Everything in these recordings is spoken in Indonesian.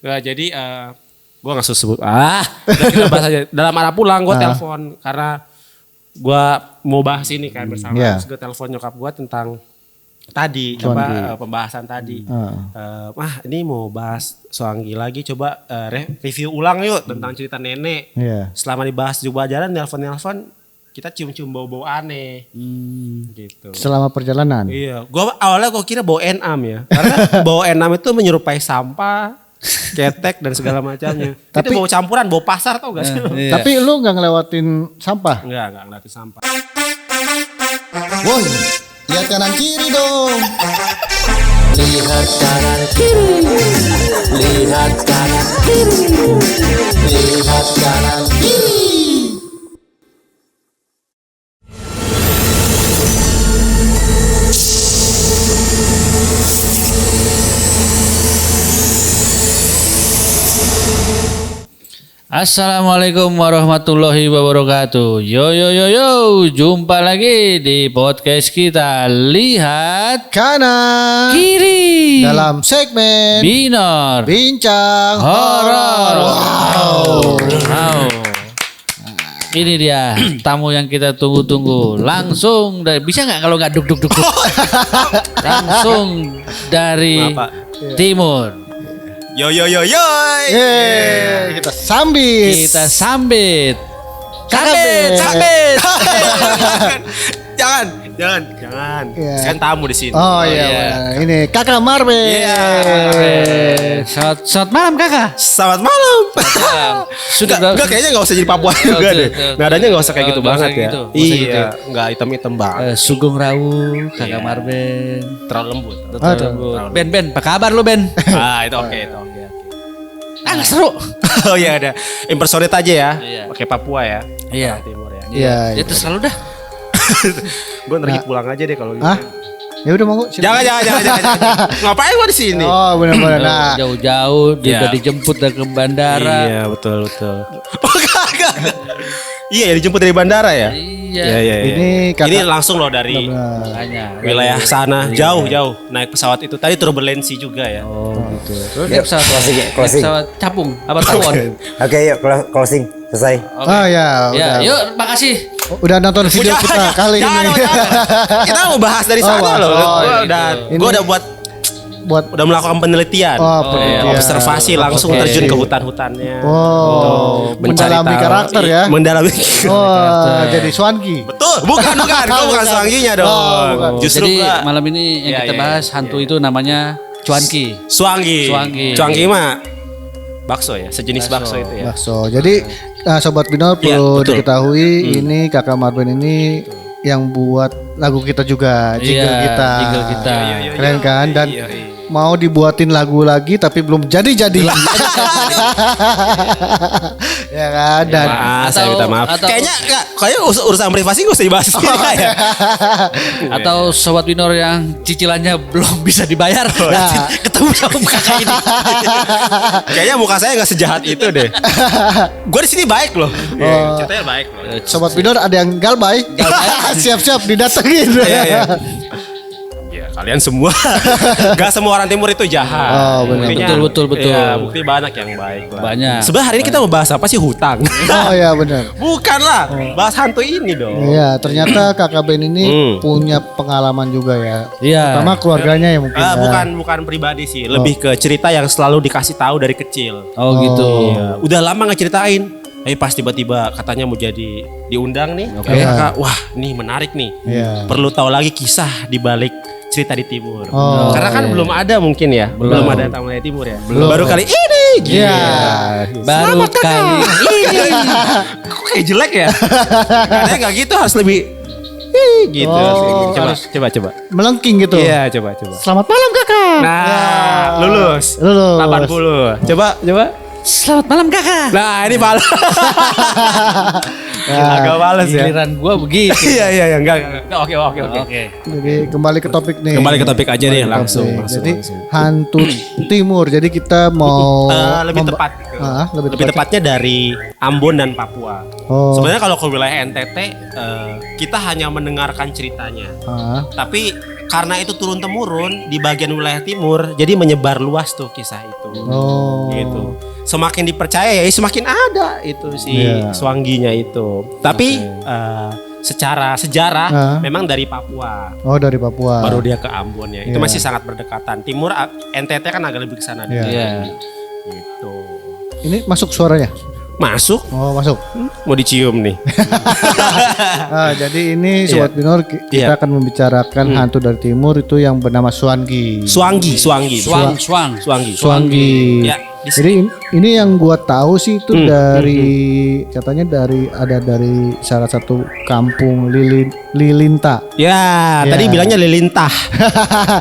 Nah, jadi gue nggak usah sebut. Udah kita bahas aja. Dalam arah pulang gue telepon karena gue mau bahas ini kan bersama. Terus gue telepon nyokap gue tentang tadi pembahasan tadi. Mah ini mau bahas Soanggi lagi. Coba review ulang yuk tentang cerita nenek. Selama dibahas juga jalan nelpon kita cium-cium bau-bau aneh. Gitu. Selama perjalanan. Iya. Awalnya gue kira bau enam ya. Karena bau enam itu menyerupai sampah, ketek dan segala macamnya. Tapi itu bau campuran, bau pasar tau gak sih? Iya. Tapi lu gak ngelewatin sampah? Enggak ngelewatin sampah. Woi, lihat kanan kiri dong. Lihat kanan kiri. Lihat kanan kiri. Lihat kanan kiri. Assalamualaikum warahmatullahi wabarakatuh. Yo, jumpa lagi di podcast kita Lihat Kanan Kiri dalam segmen Binor Bincang Horor. Wow. Ini dia tamu yang kita tunggu-tunggu. Langsung dari, bisa nggak kalau nggak duk. Langsung dari timur. Yo. Kita sambit. Sambit. Jangan. Kan tamu di sini. Oh iya. Ini Kakak Marbe. Selamat malam Kakak. Selamat malam. Enggak kayaknya enggak usah jadi Papua juga deh. Nadanya enggak usah kayak gitu banget ya. Iya, enggak hitam-hitam banget. Sugeng Rawu, Kakak Marben. Terlalu lembut. Ben, apa kabar lu Ben? Itu oke. Nggak seru. Oh iya ada. Impersonate aja ya. Pakai Papua ya. Iya. Timur ya. Iya. Ya terus selalu dah. Gue ntar pulang aja deh kalau gitu. Ya udah monggo. Jangan. Ngapain gua di sini? Oh benar. Nah, jauh-jauh dia udah dijemput dari ke bandara. Iya betul. Oh kagak. Iya dijemput dari bandara ya. Iya. Ini langsung loh dari wilayah sana jauh naik pesawat itu tadi turbulensi juga ya. Oh gitu. Terus yuk, closing. Pesawat capung apa tawon? Oke, yuk closing selesai. Okay. Oh ya. Yuk makasih. Udah nonton video kita kali ini. Kita mau bahas dari sana loh. Gue udah udah melakukan penelitian. Observasi langsung terjun ke hutan-hutannya. Mendalami karakter ya. Jadi Soanggi. Betul, bukan. Kau bukan Soangginya dong. Justru jadi malam ini yang kita bahas hantu itu namanya Cuanki. Cuanki mah bakso ya, sejenis bakso itu ya. Bakso. Jadi Sobat Binor perlu diketahui ini Kakak Marben ini yang buat lagu kita juga, jingle kita. Keren kan? Dan mau dibuatin lagu lagi tapi belum jadi. Ya kan? Dan saya minta maaf. Kayaknya urusan privasi gak usah dibahas ya. Atau Sobat Binor yang cicilannya belum bisa dibayar. Ketemu sama kakak ini. Kayaknya muka saya gak sejahat itu deh. Gue di sini baik loh. Ceritanya baik loh. Sobat Binor ada yang galbay. Siap-siap didatengin. Iya. Ya kalian semua. Gak semua orang timur itu jahat. Betul. Ya, bukti banyak yang baik lah. Banyak. Sebenarnya hari ini kita mau bahas apa sih? Hutang. Oh iya benar. Bukan lah. Bahas hantu ini dong. Iya, ternyata Kakak Ben ini punya pengalaman juga ya. Iya. Pertama keluarganya ya mungkin. Bukan pribadi sih, lebih ke cerita yang selalu dikasih tahu dari kecil. Oh gitu. Iya. Udah lama nggak ceritain. Pas tiba-tiba katanya mau jadi diundang nih. Kakak, wah nih menarik nih. Perlu tahu lagi kisah di balik cerita di timur. Karena kan belum ada mungkin ya. Belum ada tamu dari timur ya. Baru kali ini. Baru kali ini. Kok kayak jelek ya? Katanya nggak gitu, harus lebih gitu. Coba. Melengking gitu. Iya, coba. Selamat malam Kakak. Nah, lulus. 80. Coba. Selamat malam Kakak. Nah, ini malam. Agak males ya. Giliran gua begitu. Iya, enggak. Oke. Jadi kembali ke topik nih. Kembali ke topik aja nih langsung. Jadi hantu timur. Jadi kita mau lebih tepat. Lebih tepatnya dari Ambon dan Papua. Sebenarnya kalau ke wilayah NTT kita hanya mendengarkan ceritanya. Tapi karena itu turun temurun di bagian wilayah timur, jadi menyebar luas tuh kisah itu. Oh. Gitu. Semakin dipercaya ya semakin ada itu si Swangginya itu. Tapi secara sejarah memang dari Papua. Oh, dari Papua. Baru dia ke Ambon ya. Itu masih sangat berdekatan. Timur NTT kan agak lebih ke sana. Iya. Gitu. Ini masuk suaranya? Masuk. Oh, masuk. Mau dicium nih. Jadi ini Sobat Binor kita akan membicarakan hantu dari timur itu yang bernama Swanggi. Swanggi. Swanggi. Ya, jadi ini yang gua tahu sih itu katanya dari salah satu kampung Lilinta. Ya, tadi bilangnya lilintah.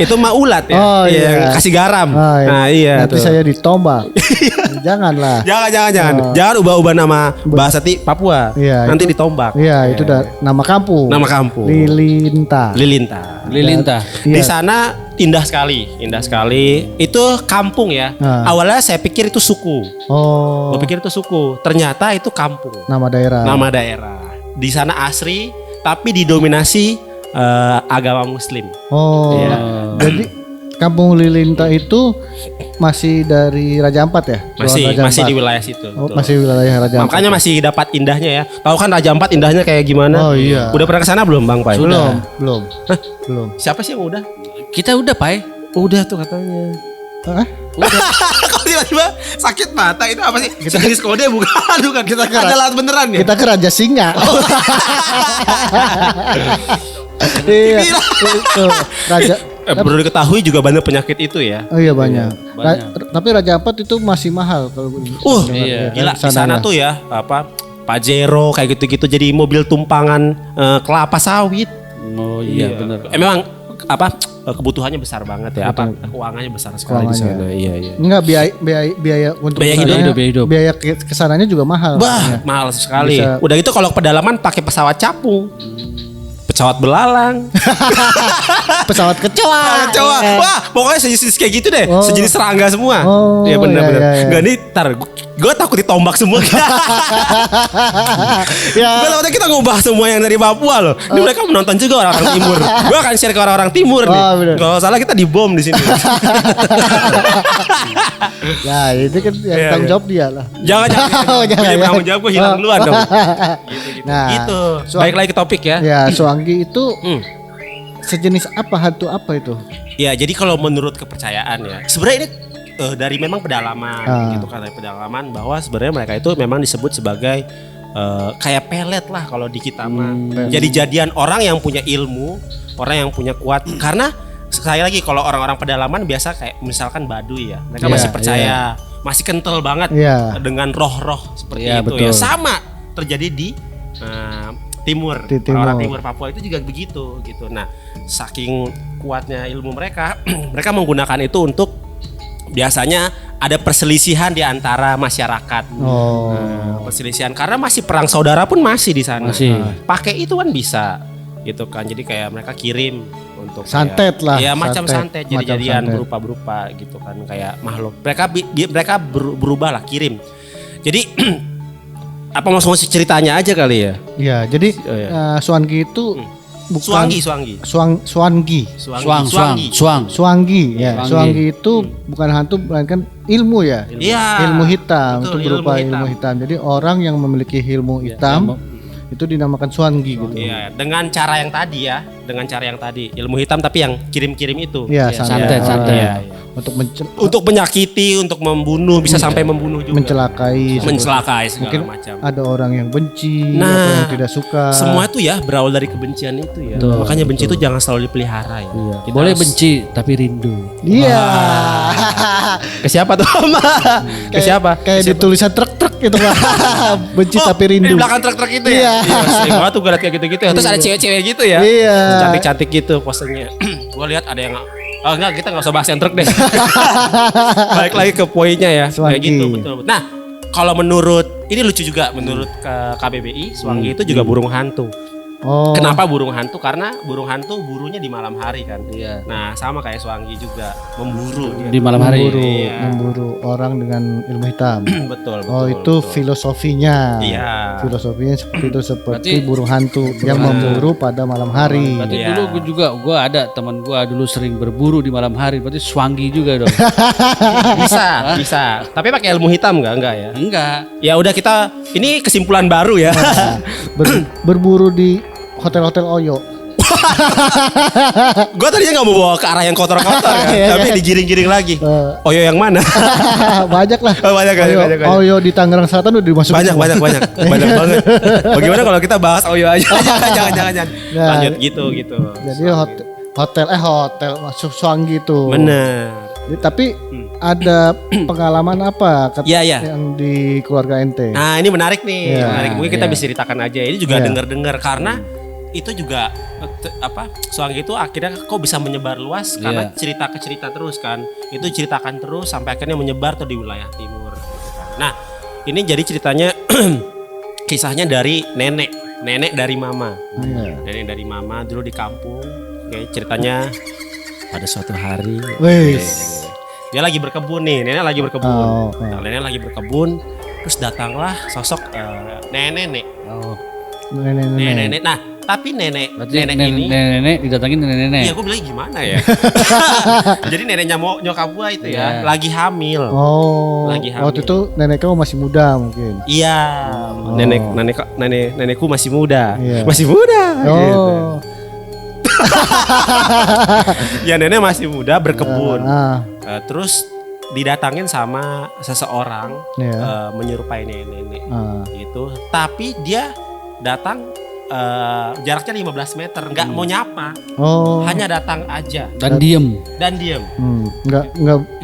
Itu mah ulat ya. Oh iya. Kasih garam. Oh, iya. Nah, iya. Nanti saya ditombak. Janganlah. Jangan. Jangan ubah-ubah nama bahasa Papua. Iya, Nanti ditombak. Iya, itu nama kampung. Nama kampung. Lilinta. Di sana indah sekali. Itu kampung ya. Awalnya saya pikir itu suku. Oh. Gue pikir itu suku. Ternyata itu kampung. Nama daerah. Di sana asri, tapi didominasi agama Muslim. Oh. Iya. Jadi kampung Lilinta itu masih dari Raja Ampat ya? Masih di wilayah situ. Oh, masih wilayah Raja Ampat. Makanya masih dapat indahnya ya. Tahu kan Raja Ampat indahnya kayak gimana? Oh iya. Udah pernah kesana belum Bang Pai? Belum. Belum. Siapa sih yang udah? Kita udah, Pai. Udah tuh katanya. Hah? Kok tiba-tiba sakit mata itu apa sih? Sejenis kode bukan? Kita adalah beneran ya? Kita ke Raja Singa. Iya. Itu Raja. Perlu diketahui juga banyak penyakit itu ya. Oh iya banyak. Tapi Raja Ampat itu masih mahal kalau iya. Gila di sana tuh ya Pajero kayak gitu-gitu jadi mobil tumpangan kelapa sawit. Oh iya benar. Memang kebutuhannya besar banget ya. Keuangannya besar sekali di sana. Iya. Enggak biaya untuk hidup. Biaya kesananya juga mahal. Mahal sekali. Udah gitu kalau pedalaman pakai pesawat capung. Pesawat belalang. Pesawat kecoa. Wah, pokoknya sejenis kayak gitu deh. Sejenis serangga semua. Iya benar. Gak nih, gue takut ditombak semua. Gue takutnya kita ngubah semua yang dari Papua loh. Ini mereka menonton juga orang-orang timur. Gue akan share ke orang-orang timur nih. Kalau salah kita dibom di sini. Ya itu kan yang tanggung jawab dia lah. Jangan. Jangan. Tanggung jawab gue hilang duluan dong. Gitu. Baik lagi ke topik ya. Ya, Swanggi itu sejenis apa, hantu apa itu? Ya, jadi kalau menurut kepercayaan ya, sebenarnya ini dari memang pedalaman gitu kan, dari pedalaman bahwa sebenarnya mereka itu memang disebut sebagai kayak pelet lah kalau di kita mah. Jadi-jadian orang yang punya ilmu, orang yang punya kuat. Karena sekali lagi kalau orang-orang pedalaman biasa kayak misalkan Baduy ya, mereka masih percaya, masih kental banget dengan roh-roh seperti itu betul. ya. Sama terjadi di timur. Orang timur Papua itu juga begitu gitu. Nah, saking kuatnya ilmu mereka, mereka menggunakan itu untuk biasanya ada perselisihan di antara masyarakat. Perselisihan karena masih perang saudara pun masih di sana. Pakai itu kan bisa gitu kan. Jadi kayak mereka kirim untuk santet lah. Ya macam santet jadi-jadian berupa gitu kan kayak makhluk. Mereka berubah lah kirim. Jadi apa mau ceritanya aja kali ya? Iya, jadi Swanggi itu bukan Swanggi. Swanggi ya. Swanggi itu bukan hantu melainkan ilmu ya. Iya. Ilmu hitam, betul, itu berupa ilmu hitam. Jadi orang yang memiliki ilmu hitam itu dinamakan Swanggi gitu. Iya, dengan cara yang tadi, ilmu hitam tapi yang kirim-kirim itu. Iya, santet. Iya. Untuk menyakiti, untuk membunuh, bisa sampai membunuh juga. Mencelakai segala mungkin macam. Ada orang yang benci, atau yang tidak suka. Semua itu ya berawal dari kebencian itu ya. Makanya benci itu jangan selalu dipelihara ya. Boleh benci tapi rindu. Iya. Ke siapa tuh? Ke siapa? Kayak di tulisan truk-truk gitu Pak. Benci tapi rindu. Di belakang truk-truk itu ya. Iya, sering banget tuh gue liat kayak gitu-gitu ya. Terus ada cewek-cewek gitu ya. Iya. Cantik-cantik gitu posenya. Gue lihat ada yang enggak, kita enggak usah bahas yang truk deh. Balik lagi ke poinnya ya. Kayak gitu, betul. Nah, kalau menurut ini lucu juga menurut KBBI, Swanggi itu juga burung hantu. Oh. Kenapa burung hantu? Karena burung hantu burunya di malam hari kan. Iya. Nah sama kayak Swangi juga memburu dia. Di malam hari. Iya. Memburu orang dengan ilmu hitam. betul. Oh itu betul. filosofinya. Iya. Filosofinya seperti itu, seperti Berarti- burung hantu yang hantu. memburu pada malam hari. Berarti Iya. dulu gue ada teman gue dulu sering berburu di malam hari. Berarti Swangi juga dong. bisa. Tapi pakai ilmu hitam enggak ya? Enggak. Ya udah kita ini kesimpulan baru ya. Berburu di hotel-hotel Oyo. Gue tadinya nggak mau bawa ke arah yang kotor-kotor kan, Iya, tapi iya. digiring-giring lagi. Oyo yang mana? Banyak lah. Oh, banyak. Oyo di Tangerang Selatan udah dimasukin. Banyak semua. banget. Bagaimana kalau kita bahas Oyo aja? jangan. Nah, Lanjut gitu. Jadi hotel masuk Swangi itu. Bener. Tapi ada pengalaman apa Iya. yang di keluarga ente? Nah ini menarik nih, Iya, menarik. Mungkin kita iya. bisa ceritakan aja. Ini juga Iya. dengar karena itu juga Swangi itu akhirnya kok bisa menyebar luas karena Iya. cerita ke cerita terus kan. Itu ceritakan terus sampai akhirnya menyebar tuh di wilayah timur. Gitu kan. Nah ini jadi ceritanya kisahnya dari nenek dari mama. Iya. Nenek dari mama dulu di kampung. Oke, ceritanya pada suatu hari Wis. dia lagi berkebun nih, nenek lagi berkebun. Oh, Nah, nenek lagi berkebun, terus datanglah sosok nenek. Oh. Nenek. Nah, tapi nenek Berarti ini, nenek didatangin nenek. iya gue bilang gimana ya? Jadi neneknya nyokap gue itu ya, Iya. lagi hamil. Oh, Lagi hamil. waktu itu nenek kamu masih muda mungkin. Iya, nenekku masih muda, Iya. masih muda. Gitu. Oh, Ya nenek masih muda berkebun. ah, Terus didatangin sama seseorang Iya. menyerupai nenek ah. gitu. Tapi dia datang jaraknya 15 meter, nggak mau nyapa, Oh, hanya datang aja Dan diem. dan diem. nggak.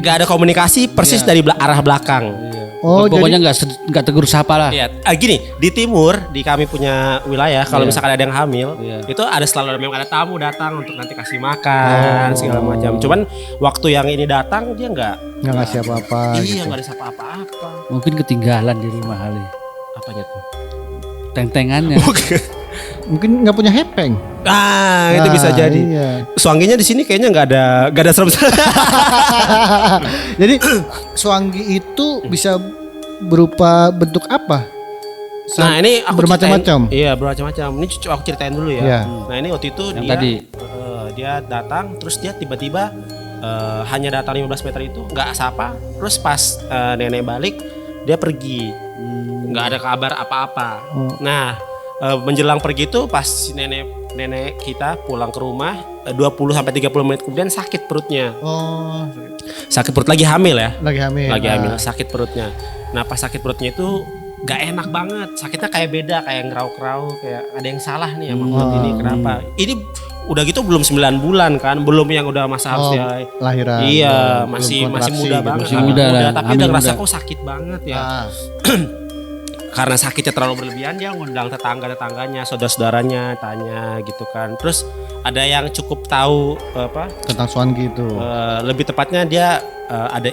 Nggak ada komunikasi persis dari arah belakang. Oh, Pokoknya nggak tegur sapa lah. Iya, gini di timur di kami punya wilayah kalau Iya. misalkan ada yang hamil Iya. itu ada selalu memang ada tamu datang untuk nanti kasih makan segala macam. Cuman waktu yang ini datang dia nggak ngasih apa-apa. iya gitu. nggak ada apa-apa. Mungkin ketinggalan di rumah kali. Apanya tuh? Teng-tengannya. Mungkin nggak punya hepeng. Ah itu bisa Nah, jadi. iya. Swanginya di sini kayaknya nggak ada serem. Jadi Swangi itu bisa berupa bentuk apa? Nah ini aku bermacam-macam. ceritain- Iya bermacam-macam. Ini aku ceritain dulu ya. Iya. Nah ini waktu itu Yang dia tadi. dia datang terus dia tiba-tiba hanya datang 15 meter itu nggak sapa. Terus pas nenek balik dia pergi. Nggak ada kabar apa-apa. Oh. Nah menjelang pergi itu pas si nenek kita pulang ke rumah 20 sampai 30 menit kemudian sakit perutnya. Oh, Sakit perut lagi hamil ya. lagi hamil. Lagi Nah, hamil sakit perutnya. Nah pas sakit perutnya itu gak enak banget, sakitnya kayak beda, kayak ngerau-kerau, kayak ada yang salah nih sama perut ini. Kenapa? Ini udah gitu belum 9 bulan kan, belum yang udah masa Oh, harusnya. lahiran. Iya, Belum masih kontraksi muda gitu. banget, Masih hamil muda lah, tapi hamil udah ngerasa muda. kok sakit banget ya. Ah, Karena sakitnya terlalu berlebihan dia ngundang tetangganya, saudara-saudaranya, tanya gitu kan. Terus ada yang cukup tahu tentang Swangi itu. lebih tepatnya dia ada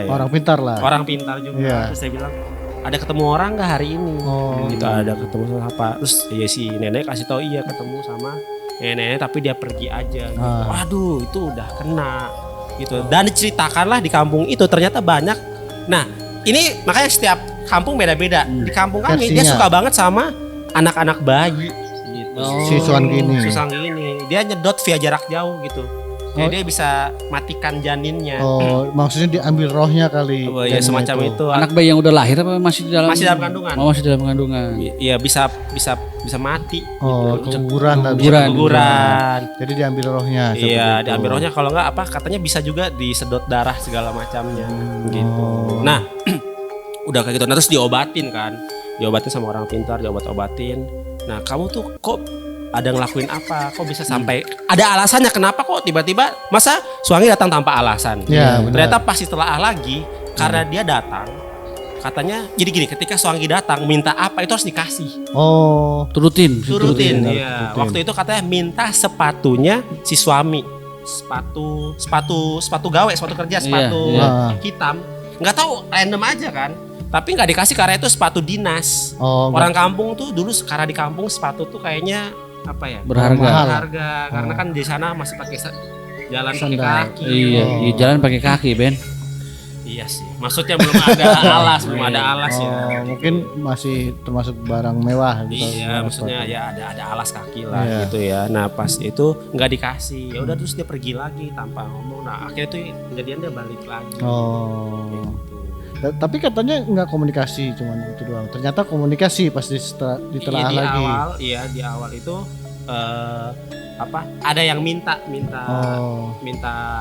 Orang pintar lah. orang pintar juga. Iya. Terus saya bilang ada ketemu orang nggak hari ini? Oh. Gitu ada ketemu sama apa? Terus ya si nenek kasih tahu iya ketemu sama nenek tapi dia pergi aja. Gitu. Ah. Waduh itu udah kena gitu. Dan diceritakanlah di kampung itu ternyata banyak. Nah ini makanya setiap kampung beda-beda. Di kampung kami dia Versinya. suka banget sama anak-anak bayi. Gitu. Si Swangi ini. Susang ini dia nyedot via jarak jauh gitu. Jadi dia bisa matikan janinnya. Oh, maksudnya diambil rohnya kali. Oh, ya janinnya semacam itu. Anak bayi yang udah lahir apa masih di dalam? Masih dalam kandungan. Oh, masih dalam kandungan. Iya bisa mati. Oh, keguguran lah. Keguguran. Keguguran. Jadi diambil rohnya. seperti Iya, itu. diambil rohnya kalau nggak apa katanya bisa juga disedot darah segala macamnya gitu. Oh. Nah, udah kayak gitu. Nah, terus diobatin kan. Diobatin sama orang pintar, diobat-obatin. Nah, kamu tuh kok ada ngelakuin apa? Kok bisa sampai ada alasannya kenapa kok tiba-tiba masa Swangi datang tanpa alasan? Iya, benar. Ternyata pas ditelaah lagi karena dia datang katanya jadi gini, ketika Swangi datang minta apa itu harus dikasih. Oh, Turutin. Turutin. Iya. Waktu itu katanya minta sepatunya si suami. Sepatu gawe, sepatu kerja, sepatu iya. hitam. Nggak tahu random aja kan. Tapi nggak dikasih karena itu sepatu dinas. Oh, Orang kampung tuh dulu karena di kampung sepatu tuh kayaknya apa ya? Berharga. Karena kan di sana masih pakai jalan pakai Sandal. kaki. Iya, iya, jalan pakai kaki, Ben. Iya sih. Maksudnya belum ada alas, belum ada alas ya. Mungkin masih termasuk barang mewah gitu. Iya, maksudnya ya ada alas kaki lah Iya. gitu ya. Nah pas itu nggak dikasih, ya udah terus dia pergi lagi tanpa ngomong. Nah akhirnya tuh kejadian dia balik lagi. Oh. Gitu. Tapi katanya nggak komunikasi, cuman itu doang. Ternyata komunikasi pas ditelaah lagi. Di awal itu ada yang minta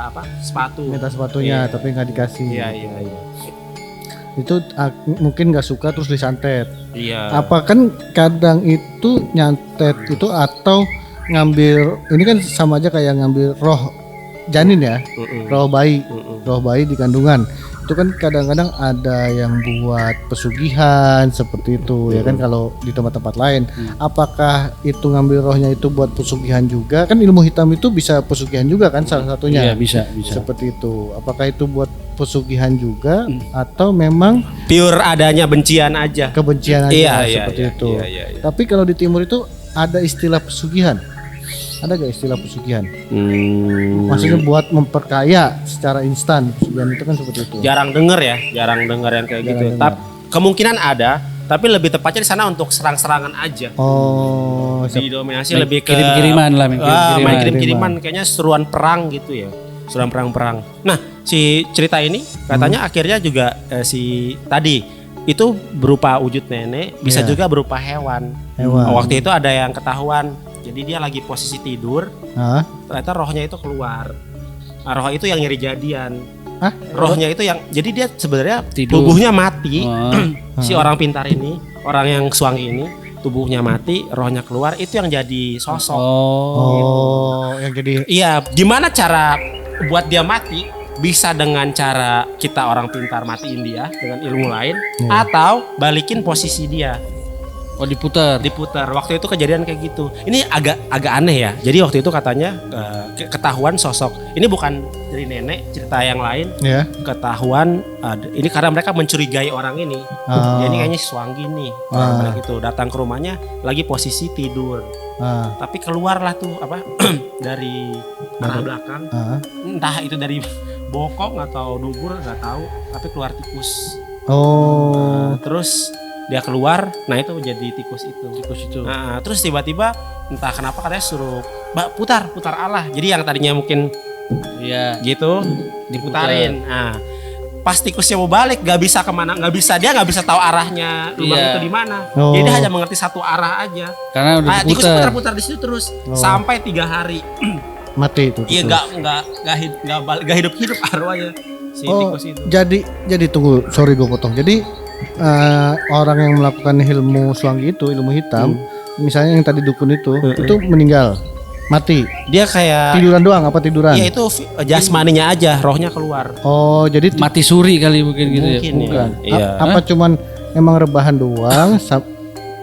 apa sepatu. Minta sepatunya, Iya. tapi nggak dikasih. Iya. Itu mungkin nggak suka terus disantet. Iya. Apa kan kadang itu nyantet itu atau ngambil, ini kan sama aja kayak ngambil roh janin ya, roh bayi di kandungan. Itu kan kadang-kadang ada yang buat pesugihan seperti itu ya kan kalau di tempat-tempat lain. Apakah itu ngambil rohnya itu buat pesugihan juga? Kan ilmu hitam itu bisa pesugihan juga kan salah satunya. Iya, bisa. Seperti itu. Apakah itu buat pesugihan juga atau memang Pure adanya bencian aja. kebencian aja Iya, seperti iya, itu? iya. Tapi kalau di timur itu ada istilah pesugihan. Ada gak istilah pesugihan? Maksudnya buat memperkaya secara instan. Pesugihan itu kan seperti itu. Jarang denger yang kayak gitu. Tapi kemungkinan ada, tapi lebih tepatnya di sana untuk serang-serangan aja. Oh, Didominasi lebih ke Kirim-kiriman lah, main kirim-kiriman kayaknya seruan perang gitu ya. Seruan perang-perang. Nah, si cerita ini katanya akhirnya juga si tadi itu berupa wujud nenek, bisa Iya. juga berupa hewan. Waktu itu ada yang ketahuan. Jadi dia lagi posisi tidur, Hah? ternyata rohnya itu keluar. Nah, roh itu yang nyari jadian. Hah? Rohnya itu yang jadi dia sebenarnya Tidur. tubuhnya mati. Oh. Si orang pintar ini, orang yang suangi ini, tubuhnya mati, rohnya keluar, itu yang jadi sosok. Oh, yang jadi Iya, gimana cara buat dia mati? Bisa dengan cara kita orang pintar matiin dia dengan ilmu lain, atau balikin posisi dia, Oh, diputar. diputar. Waktu itu kejadian kayak gitu. Ini agak aneh ya. Jadi waktu itu katanya ketahuan sosok. Ini bukan dari nenek, cerita yang lain. ya. Ketahuan ini karena mereka mencurigai orang ini. Ah. Dia ini kayaknya Swangi nih. Orang gitu datang ke rumahnya lagi posisi tidur. Ah, Tapi keluarlah tuh apa dari arah belakang. ah. Entah itu dari bokong atau dubur nggak tahu, tapi keluar tikus. Oh, Terus dia keluar, nah itu jadi tikus itu. Nah, terus tiba-tiba entah kenapa katanya suruh putar Allah. Jadi yang tadinya mungkin Iya. gitu diputarin. Nah, pas tikusnya mau balik nggak bisa kemana, dia nggak bisa tahu arahnya lubang Iya. itu di mana. Oh. Jadi dia hanya mengerti satu arah aja. Karena udah Tikus diputar. putar-putar di situ terus sampai 3 hari. mati itu. Iya tikus. nggak hidup arwahnya si Oh, tikus itu. jadi tunggu, sorry gue potong. Jadi orang yang melakukan ilmu Swangi itu, ilmu hitam, misalnya yang tadi dukun itu meninggal, mati, Dia kayak tiduran doang apa tiduran? Iya itu jasmaninya aja, rohnya keluar. Oh, jadi Mati suri kali mungkin gitu ya. Mungkin bukan. ya. Iya. Apa cuman emang rebahan doang,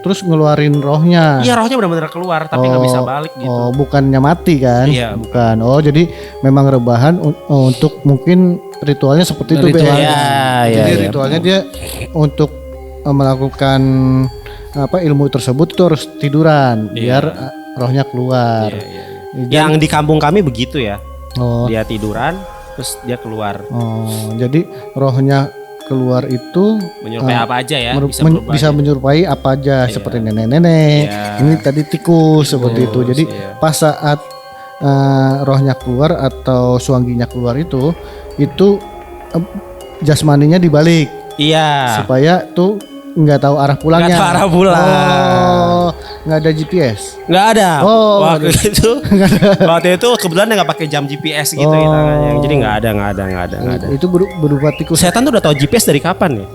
terus ngeluarin rohnya? Iya rohnya benar-benar keluar tapi nggak bisa balik gitu. Oh, bukannya mati kan? Iya. Bukan. Oh, jadi memang rebahan untuk mungkin ritualnya seperti itu. Ritual. Be. Iya, Jadi iya. ritualnya dia untuk melakukan ilmu tersebut itu harus tiduran biar rohnya keluar. Yang di kampung kami begitu ya. Oh, Dia tiduran terus dia keluar. oh, jadi rohnya keluar itu Menyerupai apa aja ya, bisa berubah bisa aja. menyerupai apa aja seperti nenek-nenek. Iya. Ini tadi tikus seperti itu. Jadi iya. pas saat rohnya keluar atau suangginya keluar itu jasmaninya dibalik Iya. supaya tuh nggak tahu arah pulangnya. Nggak tahu arah pulang. Oh, nggak ada GPS. Nggak ada. Oh, waktu itu kebetulan nggak pakai jam GPS gitu Oh. kita. Jadi nggak ada. Itu berupa tikus Setan tuh udah tahu GPS dari kapan ya?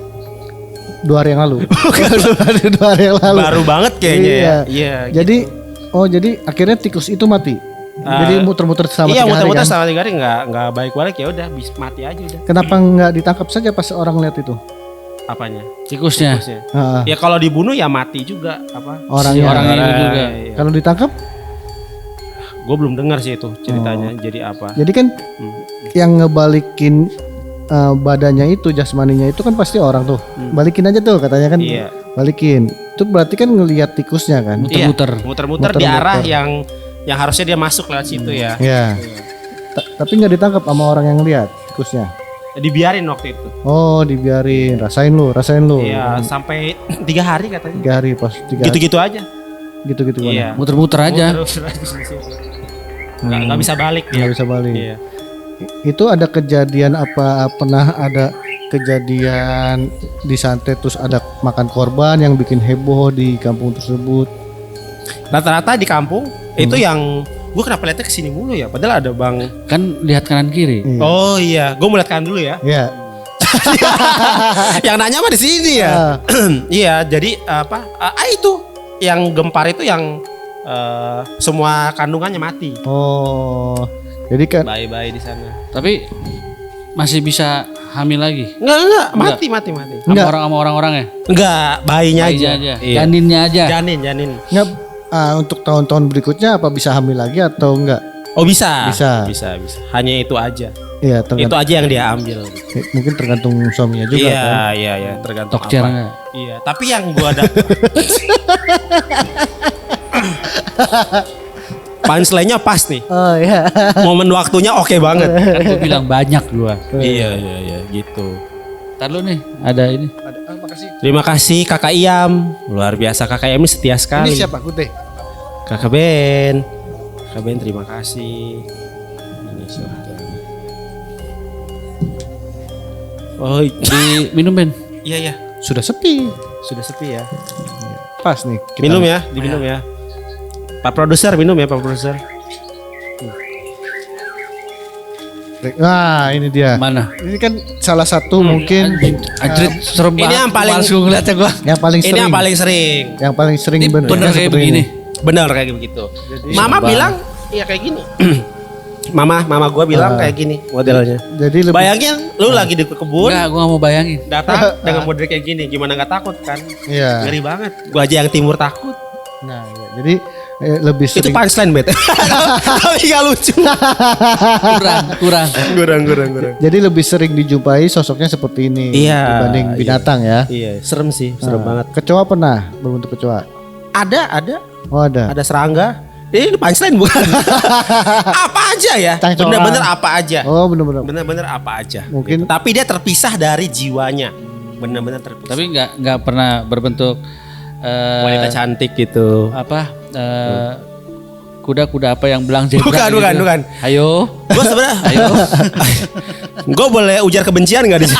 2 hari yang lalu. 2 hari yang lalu. Baru banget kayaknya ya. Iya. Jadi jadi akhirnya tikus itu mati. Jadi muter-muter selama 3 Iya hari muter-muter kan. selama 3 hari nggak balik ya udah mati aja udah. Kenapa nggak ditangkap saja pas orang lihat itu? Apanya? Tikusnya. Tikusnya. Ah, Ya kalau dibunuh ya mati juga apa? orangnya. Orangnya itu juga. Iya. Kalau ditangkap, Gue belum dengar sih itu ceritanya jadi apa. jadi kan yang ngebalikin badannya itu, jasmaninya itu kan pasti orang tuh. Balikin aja tuh katanya kan. Iya. Balikin. Itu berarti kan ngelihat tikusnya kan. Muter-muter. Muter-muter di arah yang harusnya dia masuk lewat situ ya. Iya. Tapi nggak ditangkap sama orang yang lihat tikusnya. Dibiarin waktu itu. Oh, dibiarin. Rasain lu. Iya, sampai 3 hari katanya. 3 hari pas 3 Gitu-gitu aja. gitu-gitu kan. Iya. Muter-muter aja. Muter-muter aja di situ. Nggak bisa balik dia. Nggak bisa balik. Iya. Itu ada kejadian apa, pernah ada kejadian disantet terus ada makan korban yang bikin heboh di kampung tersebut? Rata-rata di kampung itu yang gue kenapa lihatnya kesini mulu ya, padahal ada bang. Kan lihat kanan kiri. Iya. Oh iya, gue mau lihat kanan dulu ya. Iya. Yang nanya mah di sini ya. Iya, jadi apa? Itu yang gempar itu yang semua kandungannya mati. Oh. Jadi kan Bayi-bayi di sana. Tapi masih bisa hamil lagi. Enggak, mati. Enggak. Sama orang-orangnya. Enggak, bayinya Bayinya aja. aja. Iya. Janinnya aja. Janin. nggak untuk tahun-tahun berikutnya apa bisa hamil lagi atau enggak? Oh bisa. Bisa. Hanya itu aja. Iya, Itu aja yang dia ambil. mungkin tergantung suaminya juga kan. Iya, tergantung Tokcer apa. enggak? Iya, tapi yang gua ada punchline-nya pas nih. Oh iya. Momen waktunya oke banget. Kan gue bilang banyak gua. Iya, gitu. Ntar lu nih, ada ini. Terima kasih Kakak Iam. Luar biasa Kakak Iam ini setia sekali. Ini siapa Kute? Kakak Ben. Kakak Ben terima kasih. Ini siapa? Oh, Minum Ben. iya. Sudah sepi. Sudah sepi ya. Pas nih. Minum ya, diminum ya. Pak produser minum ya, Pak produser. Nah, ini dia. Mana? Ini kan salah satu mungkin Anjir, serem Ini banget. yang paling- Males gua ngeliatnya gua. yang paling sering. Ini yang paling sering. Yang paling sering Ini bener kayak seperti begini. Benar kayak begitu. Mama Sabar. bilang iya kayak gini. Mama gua bilang kayak gini modelnya. Jadi lebih Bayangin lu lagi di kebun, Enggak, gua gak mau bayangin. datang dengan model kayak gini, gimana nggak takut kan? Iya. Ngeri banget. Gua aja yang timur takut. Nah, ya. Jadi lebih Itu sering punchline bet. Tapi gak lucu. Kurang. Kurang. jadi lebih sering dijumpai sosoknya seperti ini Iya, dibanding iya. binatang ya. Iya, serem sih, serem banget. Kecoa pernah berbentuk kecoa. Ada Oh, ada. serangga. Ini punchline bukan? Apa aja ya? Cangcoan. Bener-bener apa aja. Oh, benar-benar. Bener-bener apa aja. Mungkin- Gitu. Tapi dia terpisah dari jiwanya. Bener-bener terpisah. Tapi nggak pernah berbentuk Wanita cantik gitu. apa kuda-kuda apa yang belang zebra Bukan. Ayo. Gue sebenarnya, gue boleh ujar kebencian nggak di sini?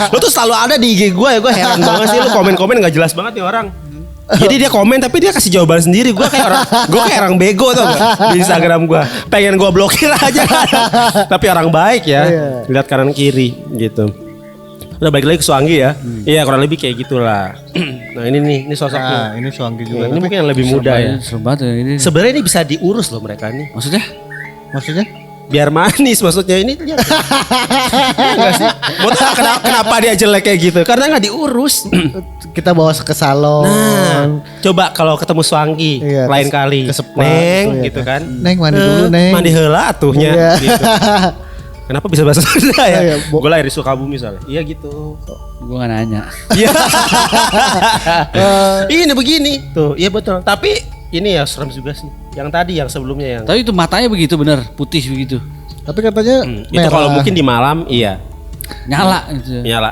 Lu tuh selalu ada di IG gue ya, gue heran banget sih lu komen-komen nggak jelas banget nih orang. Jadi dia komen tapi dia kasih jawaban sendiri. Gue kayak orang bego tau gak di Instagram gue. Pengen gue blokir aja. Tapi orang baik ya. Iya. Lihat kanan kiri gitu. Udah balik lagi ke Suanggi ya. Iya kurang lebih kayak gitulah. Nah ini sosoknya. Nah, ini suanggi juga. Ini mungkin yang lebih muda ya. Serem banget ya ini. Sebenarnya ini bisa diurus loh mereka nih. Maksudnya? Maksudnya? Biar manis maksudnya ini lihat. Enggak sih? Mau tahu kenapa dia jelek kayak gitu? Karena nggak diurus. Kita bawa ke salon. Nah, coba kalau ketemu Suanggi Iya, lain kali, ke spa Neng gitu ya gitu kan. kan. Neng mandi dulu, Neng. Mandi heula atuhnya Iya. gitu. Kenapa bisa bahasa Sunda ya? Iya, Gue lahir di Sukabumi misalnya. Iya gitu. Gue gak nanya. Iya. Ini begini. Tuh, iya betul. Tapi ini ya serem juga sih. Yang tadi yang sebelumnya yang Tapi itu matanya begitu bener, putih begitu. Tapi katanya itu kalau mungkin di malam iya. Nyala gitu. Nyala.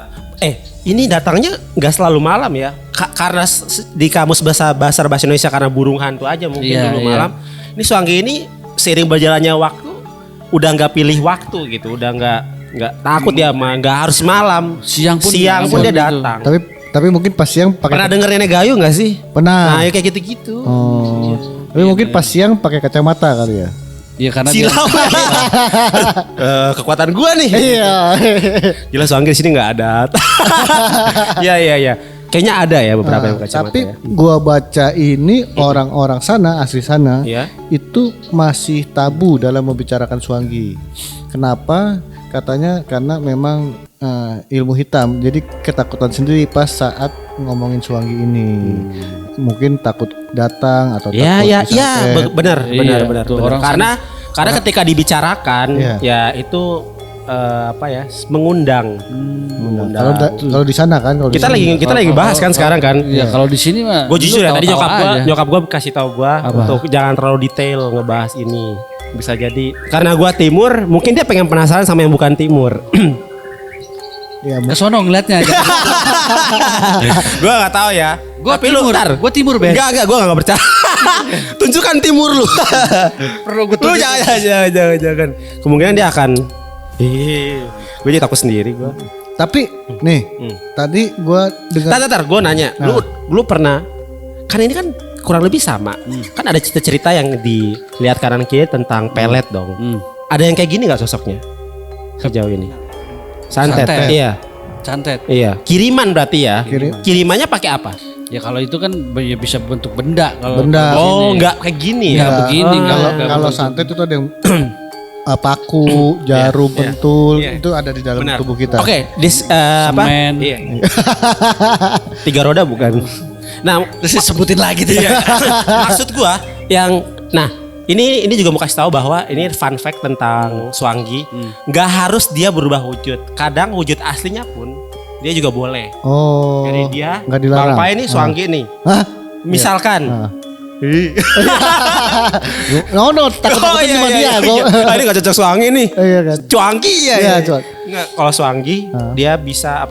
Ini datangnya nggak selalu malam ya. Karena di kamus bahasa Indonesia karena burung hantu aja mungkin Iya, dulu iya. malam. Ini Suanggi ini seiring berjalannya waktu udah nggak pilih waktu gitu, udah nggak takut ya mah, nggak harus malam. Siang pun dia gitu. datang. tapi mungkin pas siang Pernah pakai denger Nenek Gayu nggak sih? pernah. Nah, ya kayak gitu-gitu. Oh. Tapi mungkin pas siang pakai kacamata kali ya. Iya karena dia Silau. Kekuatan gua nih. Iya. Jelas Suanggi di sini nggak ada. Iya. Kayaknya ada ya beberapa yang kacamata Tapi ya. gua baca ini orang-orang sana asli sana Iya. itu masih tabu dalam membicarakan Suanggi. Kenapa? Katanya karena memang ilmu hitam. Jadi ketakutan sendiri pas saat ngomongin Suanggi ini. Mungkin takut datang atau Ya, takut ya, disantet. benar. Iya, tuh, orang Karena ketika dibicarakan, Iya. ya itu mengundang. Kalau di sana kan kalau Kita di sini. lagi bahas kan sekarang kan. Iya, kalau di sini mah. Gue jujur ya, tadi tahu-tahu nyokap gue kasih tahu gue untuk jangan terlalu detail ngebahas ini. Bisa jadi karena gue timur, mungkin dia pengen penasaran sama yang bukan timur. Iya, Ke sono ngeliatnya. Gue nggak tahu ya. Gue Tapi lu timur, ntar. gue timur Ben. Enggak, gue nggak percaya. Tunjukkan timur lu. Perlu gue Lu jangan. Kemungkinan dia akan. Gue jadi takut sendiri gue. Tapi nih, tadi gua dengar Tar, gue nanya. Lu pernah? Kan ini kan kurang lebih sama. Kan ada cerita-cerita yang dilihat kanan kiri tentang pelet dong. Ada yang kayak gini nggak sosoknya sejauh ini? Santet. Iya. Santet. Iya. Kiriman berarti ya. Kirimannya pakai apa? Ya kalau itu kan ya bisa bentuk benda. Kalau Benda. Oh, enggak kayak gini ya. Nggak begini. kalau santet itu ada yang paku, jarum, pentul, itu ada di dalam Benar. tubuh kita. Oke, Semen. Iya. 3 roda bukan. Nah, Sebutin lagi tuh. maksud gua ini juga mau kasih tahu bahwa ini fun fact tentang Swangi. Nggak harus dia berubah wujud. Kadang wujud aslinya pun dia juga boleh. Oh. Jadi dia nggak dilarang. Bang Pai ini Swangi nih. Hah? Misalkan. No, takut cuma dia. Ini nggak cocok Swangi nih. Iya kan. Cuangki ya. Iya, Cuang. Nggak, kalau Swangi dia bisa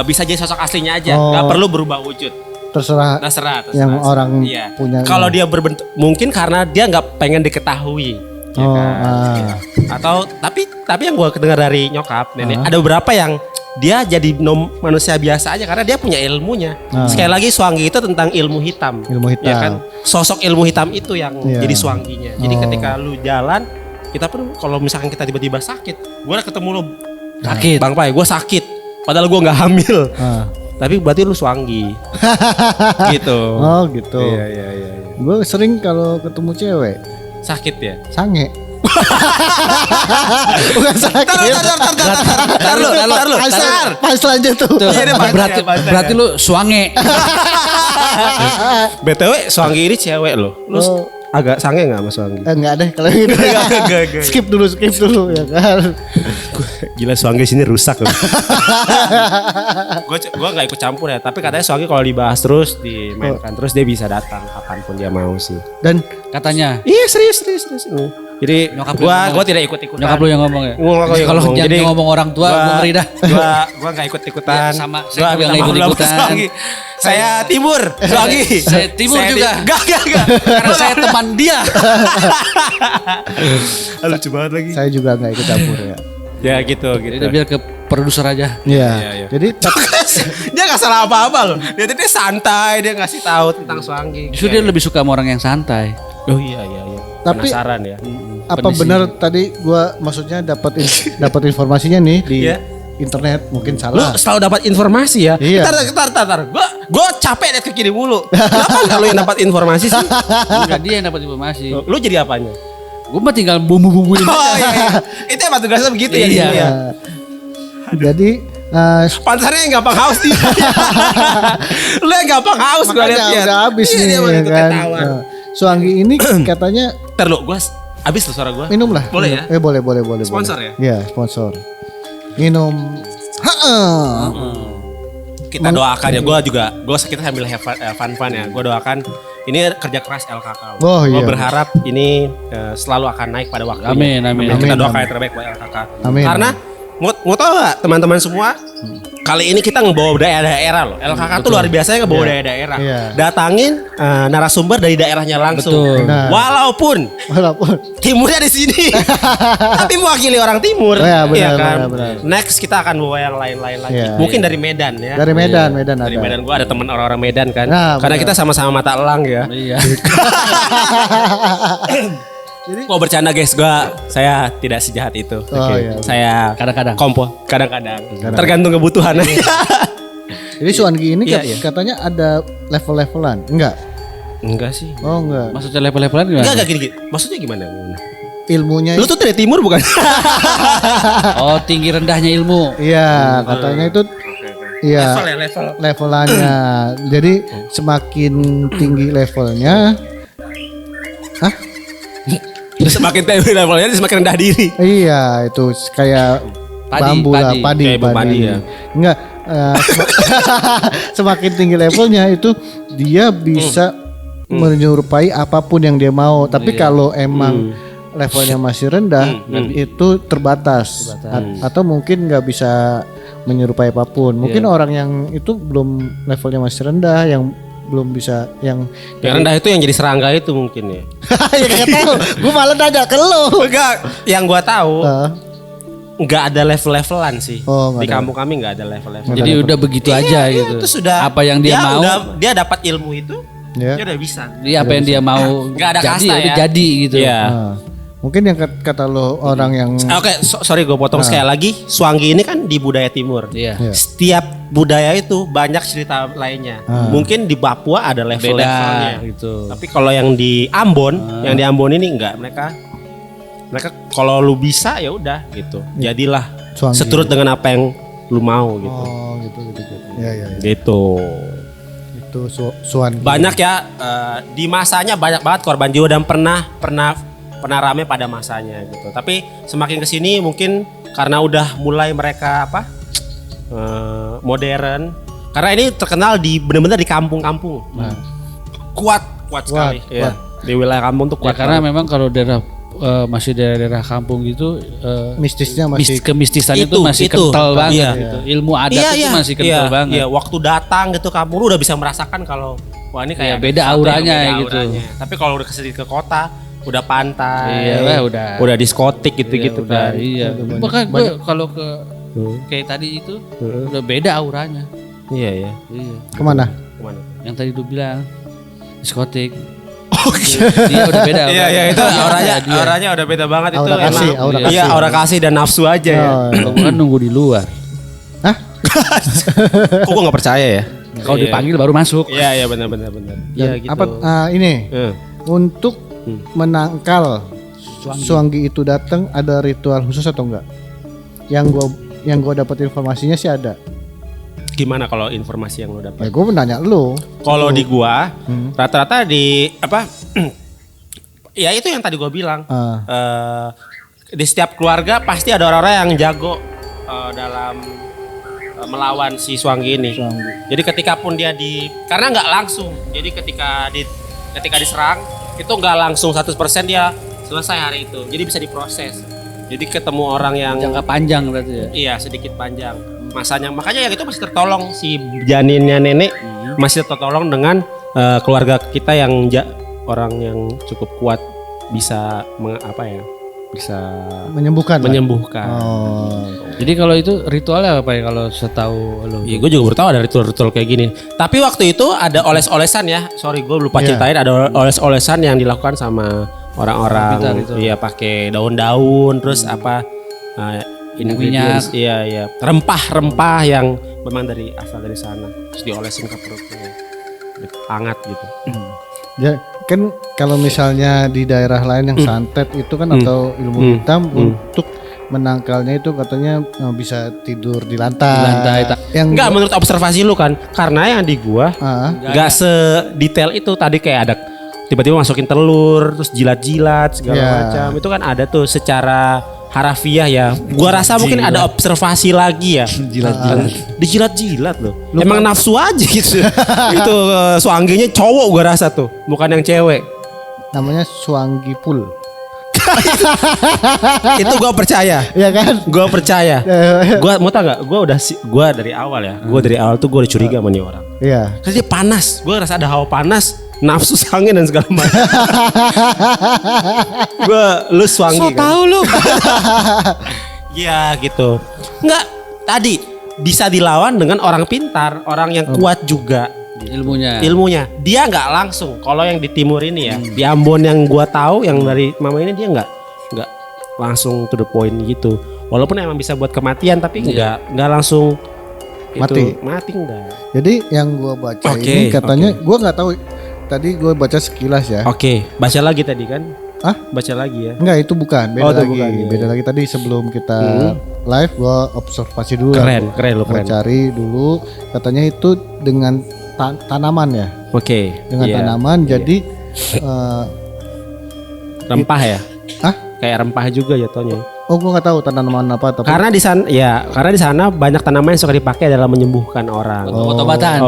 bisa jadi sosok aslinya aja, nggak perlu berubah wujud. Terserah yang orang punya. Kalau dia berbentuk, mungkin karena dia nggak pengen diketahui. Ya kan? Atau tapi yang gue dengar dari nyokap nenek, ada beberapa yang dia jadi manusia biasa aja karena dia punya ilmunya. Sekali lagi Swangi itu tentang ilmu hitam. Ilmu hitam. Ya kan? Sosok ilmu hitam itu yang jadi Swanginya. Jadi ketika lu jalan, kita pun kalau misalkan kita tiba-tiba sakit, gue udah ketemu lu Sakit. Bang Pai, gue sakit. Padahal gue nggak hamil. Tapi berarti lu Swangi. Gitu. Oh gitu. Iya. Gue sering kalau ketemu cewek Sakit ya? sange. Bukan sakit. Tar lu. Pas lanjut tuh. Berarti lu suange. BTW Swangi ini cewek lo. Lu agak sange gak sama Swangi? Enggak deh kalau gitu. Skip dulu ya kan. Gila Swangi sini rusak loh. Gue gak ikut campur ya. Tapi katanya Swangi kalau dibahas terus, dimainkan terus, dia bisa datang kapanpun dia mau sih. Dan Katanya. Iya serius. Jadi gue tidak ikut-ikutan. Nyokap lu yang ngomong ya? Kalau jangan ngomong orang tua gue ngeri dah. Gue gak ikut-ikutan. Ya, sama, Gue saya juga nggak ikut-ikutan. Saya timur, Swangi. Saya timur juga. Gak. Karena saya teman dia. Lucu banget lagi. saya juga nggak ikut campur ya. Ya gitu. Jadi biar ke produser aja. Iya. Jadi Dia gak salah apa-apa loh. Dia santai, dia ngasih tahu tentang Swangi. Justru dia lebih suka sama orang yang santai. Oh iya. Tapi Penasaran ya. apa benar tadi gua maksudnya dapat informasinya nih di Iya. internet mungkin Lu salah. selalu dapat informasi ya? Iya. Tar. Gue capek liat ke kiri mulu. Kenapa gak lu yang dapat informasi sih? Enggak, dia yang dapat informasi. Lu jadi apanya? Gue mah tinggal bumbu-bumbuin. Oh iya. Itu emang tugasnya begitu ya? Iya. Iya. Jadi Pantasnya yang gampang haus dia. Lu yang gampang haus gue liat makanya ya. udah habis Iya, nih dia ya malah kan. ketawa. Swangi ini katanya Ntar lu, gue habis tuh suara gue. minum lah. Boleh ya? Boleh. Sponsor ya? Iya, sponsor. Minum. Kita doakan ya, kita sambil fun ya. Gue doakan ini kerja keras LKK. Oh, Gue iya. berharap ini selalu akan naik pada waktunya. Amin. Kita Amin, doakan amin. yang terbaik buat LKK. Amin. Karena mau tau gak teman-teman semua, kali ini kita ngebawa daerah-daerah loh. LKK tuh luar biasanya ngebawa daerah-daerah. Iya. Datangin narasumber dari daerahnya langsung. Betul. Nah. Walaupun timurnya di sini, tapi mewakili orang timur. Ya, benar, Iya kan? benar. Next kita akan bawa yang lain-lain lagi. Iya, Mungkin dari Medan ya. Dari Medan ada. Dari Medan, gue ada teman orang-orang Medan kan. Nah, Karena benar. kita sama-sama mata elang ya. Iya. Mau bercanda guys, saya tidak sejahat itu. Oh, iya. Saya Kadang-kadang. kadang-kadang. Tergantung kebutuhan. Jadi Swangi ini Iya, iya. katanya ada level-levelan. Enggak. Enggak sih. Oh, enggak. Maksudnya level-levelan gimana? Enggak gini. Maksudnya gimana? Ilmunya Lu tuh dari timur bukan? Oh, tinggi rendahnya ilmu. iya, katanya itu iya. Level ya, level. Levelannya. Jadi semakin tinggi levelnya Semakin tinggi levelnya semakin rendah diri. Iya, itu kayak bambu lah, padi. Kayak padi ya. Enggak, semakin tinggi levelnya itu dia bisa menyerupai apapun yang dia mau. Tapi kalau emang levelnya masih rendah, itu terbatas. Atau mungkin nggak bisa menyerupai apapun. Mungkin orang yang itu belum levelnya masih rendah, yang belum bisa yang rendah itu yang jadi serangga itu mungkin ya. Ya gak tahu. Gue malah nanya ke lo. Enggak, yang gua tahu nggak ada level-levelan sih. Di kampung kami nggak ada level-level. Jadi udah begitu aja gitu. Itu sudah apa yang dia mau, dia dapat ilmu itu, dia udah bisa. Dia apa yang dia mau nggak ada jadi kasta udah ya. jadi gitu. Iya. Mungkin yang kata lo orang yang Oke, sorry gue potong sekali lagi. Swangi ini kan di budaya timur. Iya. Setiap budaya itu banyak cerita lainnya. Mungkin di Papua ada level-levelnya gitu. Tapi kalau yang di Ambon, ini enggak. Mereka kalau lu bisa ya udah gitu. Jadilah Swangi. seturut dengan apa yang lu mau gitu. Oh, gitu. Ya. Gitu. Itu Swan. Banyak ya di masanya banyak banget korban jiwa dan pernah rame pada masanya gitu. Tapi semakin kesini mungkin karena udah mulai mereka modern. Karena ini terkenal benar-benar di kampung-kampung. Kuat sekali. Ya. Di wilayah kampung tuh kuat. Ya, karena memang kalau daerah masih daerah kampung gitu mistisnya masih kemistisan itu masih kental banget gitu. Ilmu adat itu masih kental banget. Iya, waktu datang gitu kampung lu udah bisa merasakan kalau wah ini kayak beda auranya gitu. Tapi kalau udah ke kota udah pantai, udah diskotik gitu-gitu kan. Iya. Bahkan gue kalau ke kayak tadi itu udah beda auranya. Iya. kemana? Yang tadi lu bilang diskotik. Dia udah beda. Iya itu auranya udah beda banget itu Aura kasih, emang. aura Iya, kasih. aura kasih dan nafsu aja ya. Bukan nunggu di luar. Kok gue nggak percaya ya? Kalau dipanggil baru masuk. Iya benar. Iya gitu. Apa ini untuk menangkal Swangi itu datang ada ritual khusus atau enggak? Yang gua dapat informasinya sih ada. Gimana kalau informasi yang lo dapat? Ya gue menanya lu. Kalau di gua rata-rata di ya itu yang tadi gua bilang. Di setiap keluarga pasti ada orang-orang yang jago dalam melawan si Swangi ini. Jadi ketika pun dia karena nggak langsung. Jadi ketika diserang itu nggak langsung 100% dia selesai hari itu. Jadi bisa diproses. Jadi ketemu orang yang jangka panjang berarti ya. Iya, sedikit panjang masanya. Makanya ya itu masih tertolong si janinnya nenek masih tertolong dengan keluarga kita yang orang yang cukup kuat bisa bisa menyembuhkan. Jadi kalau itu ritualnya apa ya kalau setahu lo? Iya, gue juga baru tahu ada ritual-ritual kayak gini. Tapi waktu itu ada oles-olesan ya. Sorry, gue lupa ceritain. Ada oles-olesan yang dilakukan sama orang-orang. Iya, pakai daun-daun, terus ingredients. Iya. Rempah-rempah yang memang asal dari sana. Terus diolesin ke perutnya. Hangat gitu. Ya kan kalau misalnya di daerah lain yang santet itu kan atau ilmu hitam untuk menangkalnya itu katanya bisa tidur di lantai. Yang enggak menurut observasi lu kan, karena yang di gua enggak sedetail itu. Tadi kayak ada tiba-tiba masukin telur terus jilat-jilat segala macam. Itu kan ada tuh secara harafiah ya. Gua rasa mungkin ada observasi lagi ya. Dijilat-jilat loh. Emang nafsu aja gitu. Itu Swanginya cowok gua rasa tuh, bukan yang cewek. namanya Swangi Pool. Itu gue percaya. Iya kan? Gue percaya. Gue mau tau gak? Gue dari awal ya. Gue dari awal tuh gue udah curiga sama nih orang. Iya. Karena dia panas. Gue rasa ada hawa panas, nafsu sangin dan segala macam. Lu Swangi. So kan? Tahu lu. Iya gitu. Enggak. Tadi bisa dilawan dengan orang pintar, orang yang kuat juga. Ilmunya dia nggak langsung. Kalau yang di timur ini ya, di Ambon yang gua tahu, yang dari mama ini dia nggak langsung to the point gitu. Walaupun emang bisa buat kematian, tapi nggak langsung mati enggak. Jadi yang gua baca ini katanya, gua nggak tahu. Tadi gua baca sekilas ya. Baca lagi tadi kan? Baca lagi ya? Enggak, itu bukan. Beda lagi. Bukan, beda lagi tadi sebelum kita live gua observasi dulu. Keren lu. Cari dulu. Katanya itu dengan tanaman ya. Dengan tanaman jadi rempah ya. Ah? Kayak rempah juga jatuhnya. Oh, gua nggak tahu tanaman apa tapi Karena di sana banyak tanaman yang suka dipakai dalam menyembuhkan orang. Obat-obatan.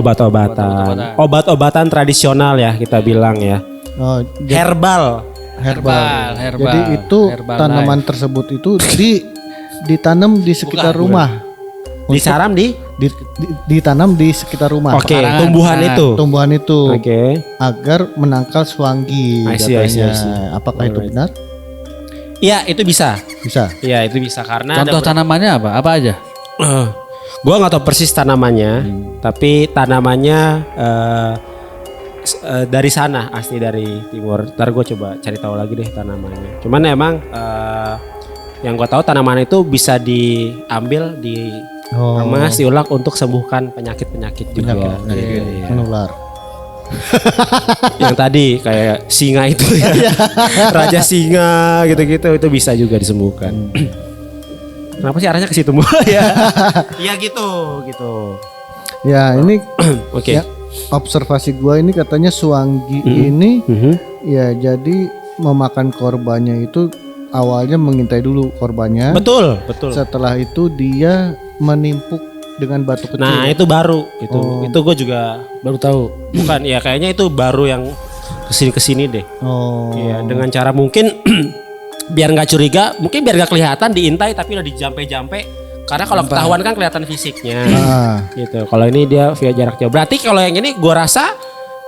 Obat-obatan tradisional ya kita bilang ya. oh, Herbal. herbal. Herbal. Jadi itu Herbal tanaman tersebut itu ditanam di sekitar Bukan. rumah. Disaram Ditanam di sekitar rumah. Oke, Pekarangan. tumbuhan itu. Tumbuhan itu Oke. agar menangkal suanggi I see. katanya. Apakah itu Alright. benar? Iya, itu bisa. Bisa. Iya, itu bisa karena Contoh tanamannya apa? Apa aja? gua nggak tahu persis tanamannya, tapi tanamannya dari sana, asli dari timur. Ntar gue coba cari tahu lagi deh tanamannya. Cuman emang yang gue tahu tanaman itu bisa diambil, dikemas, diulek untuk sembuhkan penyakit-penyakit juga. Penyakit menular. Yang tadi kayak singa itu ya, raja singa gitu-gitu itu bisa juga disembuhkan. Kenapa sih arahnya ke situ mulu ya? Iya gitu. Ya, ini Oke. ya, observasi gua ini katanya suanggi ini ya jadi memakan korbannya itu awalnya mengintai dulu korbannya. Betul. Setelah itu dia menimpuk dengan batu kecil. Nah itu baru itu. Oh. Itu gue juga baru tahu. Bukan ya kayaknya itu baru yang kesini deh. Oh. Iya dengan cara mungkin biar nggak curiga, mungkin biar nggak kelihatan diintai tapi udah dijampe-jampe. Karena kalau ketahuan kan kelihatan fisiknya. Gitu. Kalau ini dia via jarak jauh. Berarti kalau yang ini gue rasa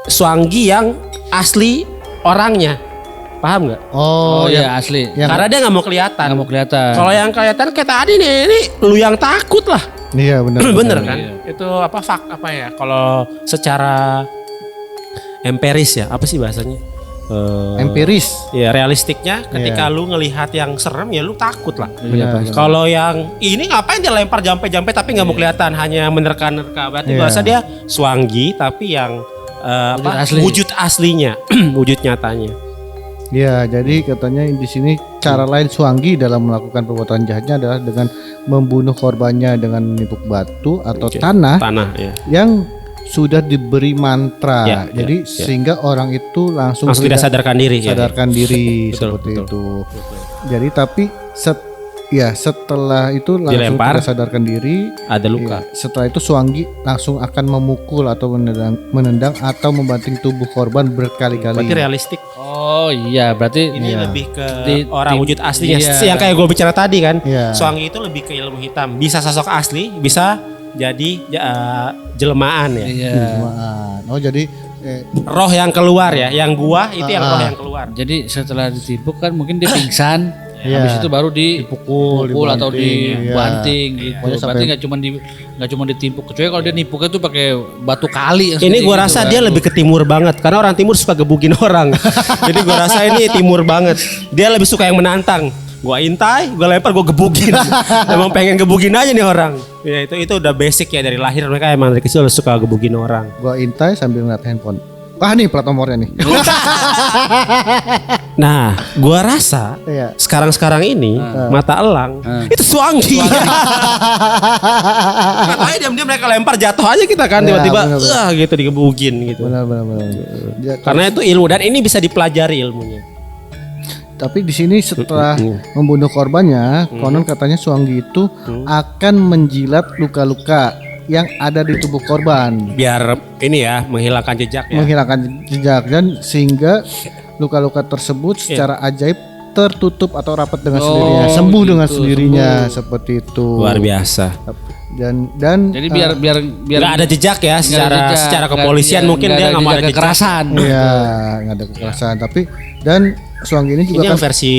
suanggi yang asli orangnya. Paham nggak? Oh, iya asli. Karena dia nggak mau kelihatan. Nggak mau kelihatan. Kalau yang kelihatan kayak tadi nih, ini lu yang takut lah. Iya benar. Bener kan? Itu apa ya? Kalau secara empiris ya, apa sih bahasanya? Empiris. Ya realistiknya ketika lu ngelihat yang serem ya lu takut lah. Benar. Kalau yang ini ngapain dia lempar jampe-jampe tapi nggak mau kelihatan, hanya menerka-nerka. Berarti bahasa dia suanggi tapi yang wujud aslinya, wujud nyatanya. Ya, jadi katanya di sini cara lain suanggi dalam melakukan perbuatan jahatnya adalah dengan membunuh korbannya dengan menimpuk batu atau tanah Ya. yang sudah diberi mantra. Ya, Jadi sehingga orang itu langsung tidak sadarkan diri. sadarkan diri Betul, seperti betul. itu. Jadi tapi setelah itu langsung Dilempar. tidak sadarkan diri. Ada luka. Ya, setelah itu suanggi langsung akan memukul atau menendang atau membanting tubuh korban berkali-kali. Berarti realistik. Oh iya, berarti Ini lebih ke Di- orang tim- wujud aslinya. iya. Yang kayak gue bicara tadi kan. Iya. Suanggi itu lebih ke ilmu hitam. Bisa sosok asli, bisa jadi jelmaan ya. iya. Jelmaan. Oh jadi Roh yang keluar ya. Yang gua itu yang roh yang keluar. Jadi setelah ditimpuk kan mungkin dia pingsan. Iya. Habis itu baru dipukul atau dibanting, dibanting gitu. Pokoknya Berarti sampai- nggak cuma ditimpuk, kecuali kalau dia nimpuknya tuh pakai batu kali. yang Ini seperti gua gitu rasa kan. dia lebih ke timur banget karena orang timur suka gebugin orang. Jadi gua rasa ini timur banget. Dia lebih suka yang menantang. Gua intai, gua lempar, gua gebugin. Emang pengen gebugin aja nih orang. Ya itu udah basic ya dari lahir mereka emang dari kecil suka gebugin orang. gua intai sambil ngeliat handphone. Wah nih plat nomornya nih. Nah, gua rasa Iya. sekarang ini mata elang itu suanggi. Katanya diam-diam mereka lempar jatuh aja kita kan Ya, tiba-tiba benar-benar. gitu digebugin gitu. Benar. Ya, Karena itu ilmu dan ini bisa dipelajari ilmunya. tapi di sini setelah membunuh korbannya, konon katanya suanggi itu akan menjilat luka-luka yang ada di tubuh korban, Biar ini ya menghilangkan jejak ya. menghilangkan jejak dan sehingga luka-luka tersebut secara ajaib tertutup atau rapat dengan sendirinya, sembuh dengan sendirinya seperti itu. Luar biasa. Dan Jadi biar Nggak ada jejak ya secara kepolisian mungkin dia nggak mau ada jejak. kekerasan. ya nggak ada kekerasan, tapi dan suanggi ini juga Ini kan yang versi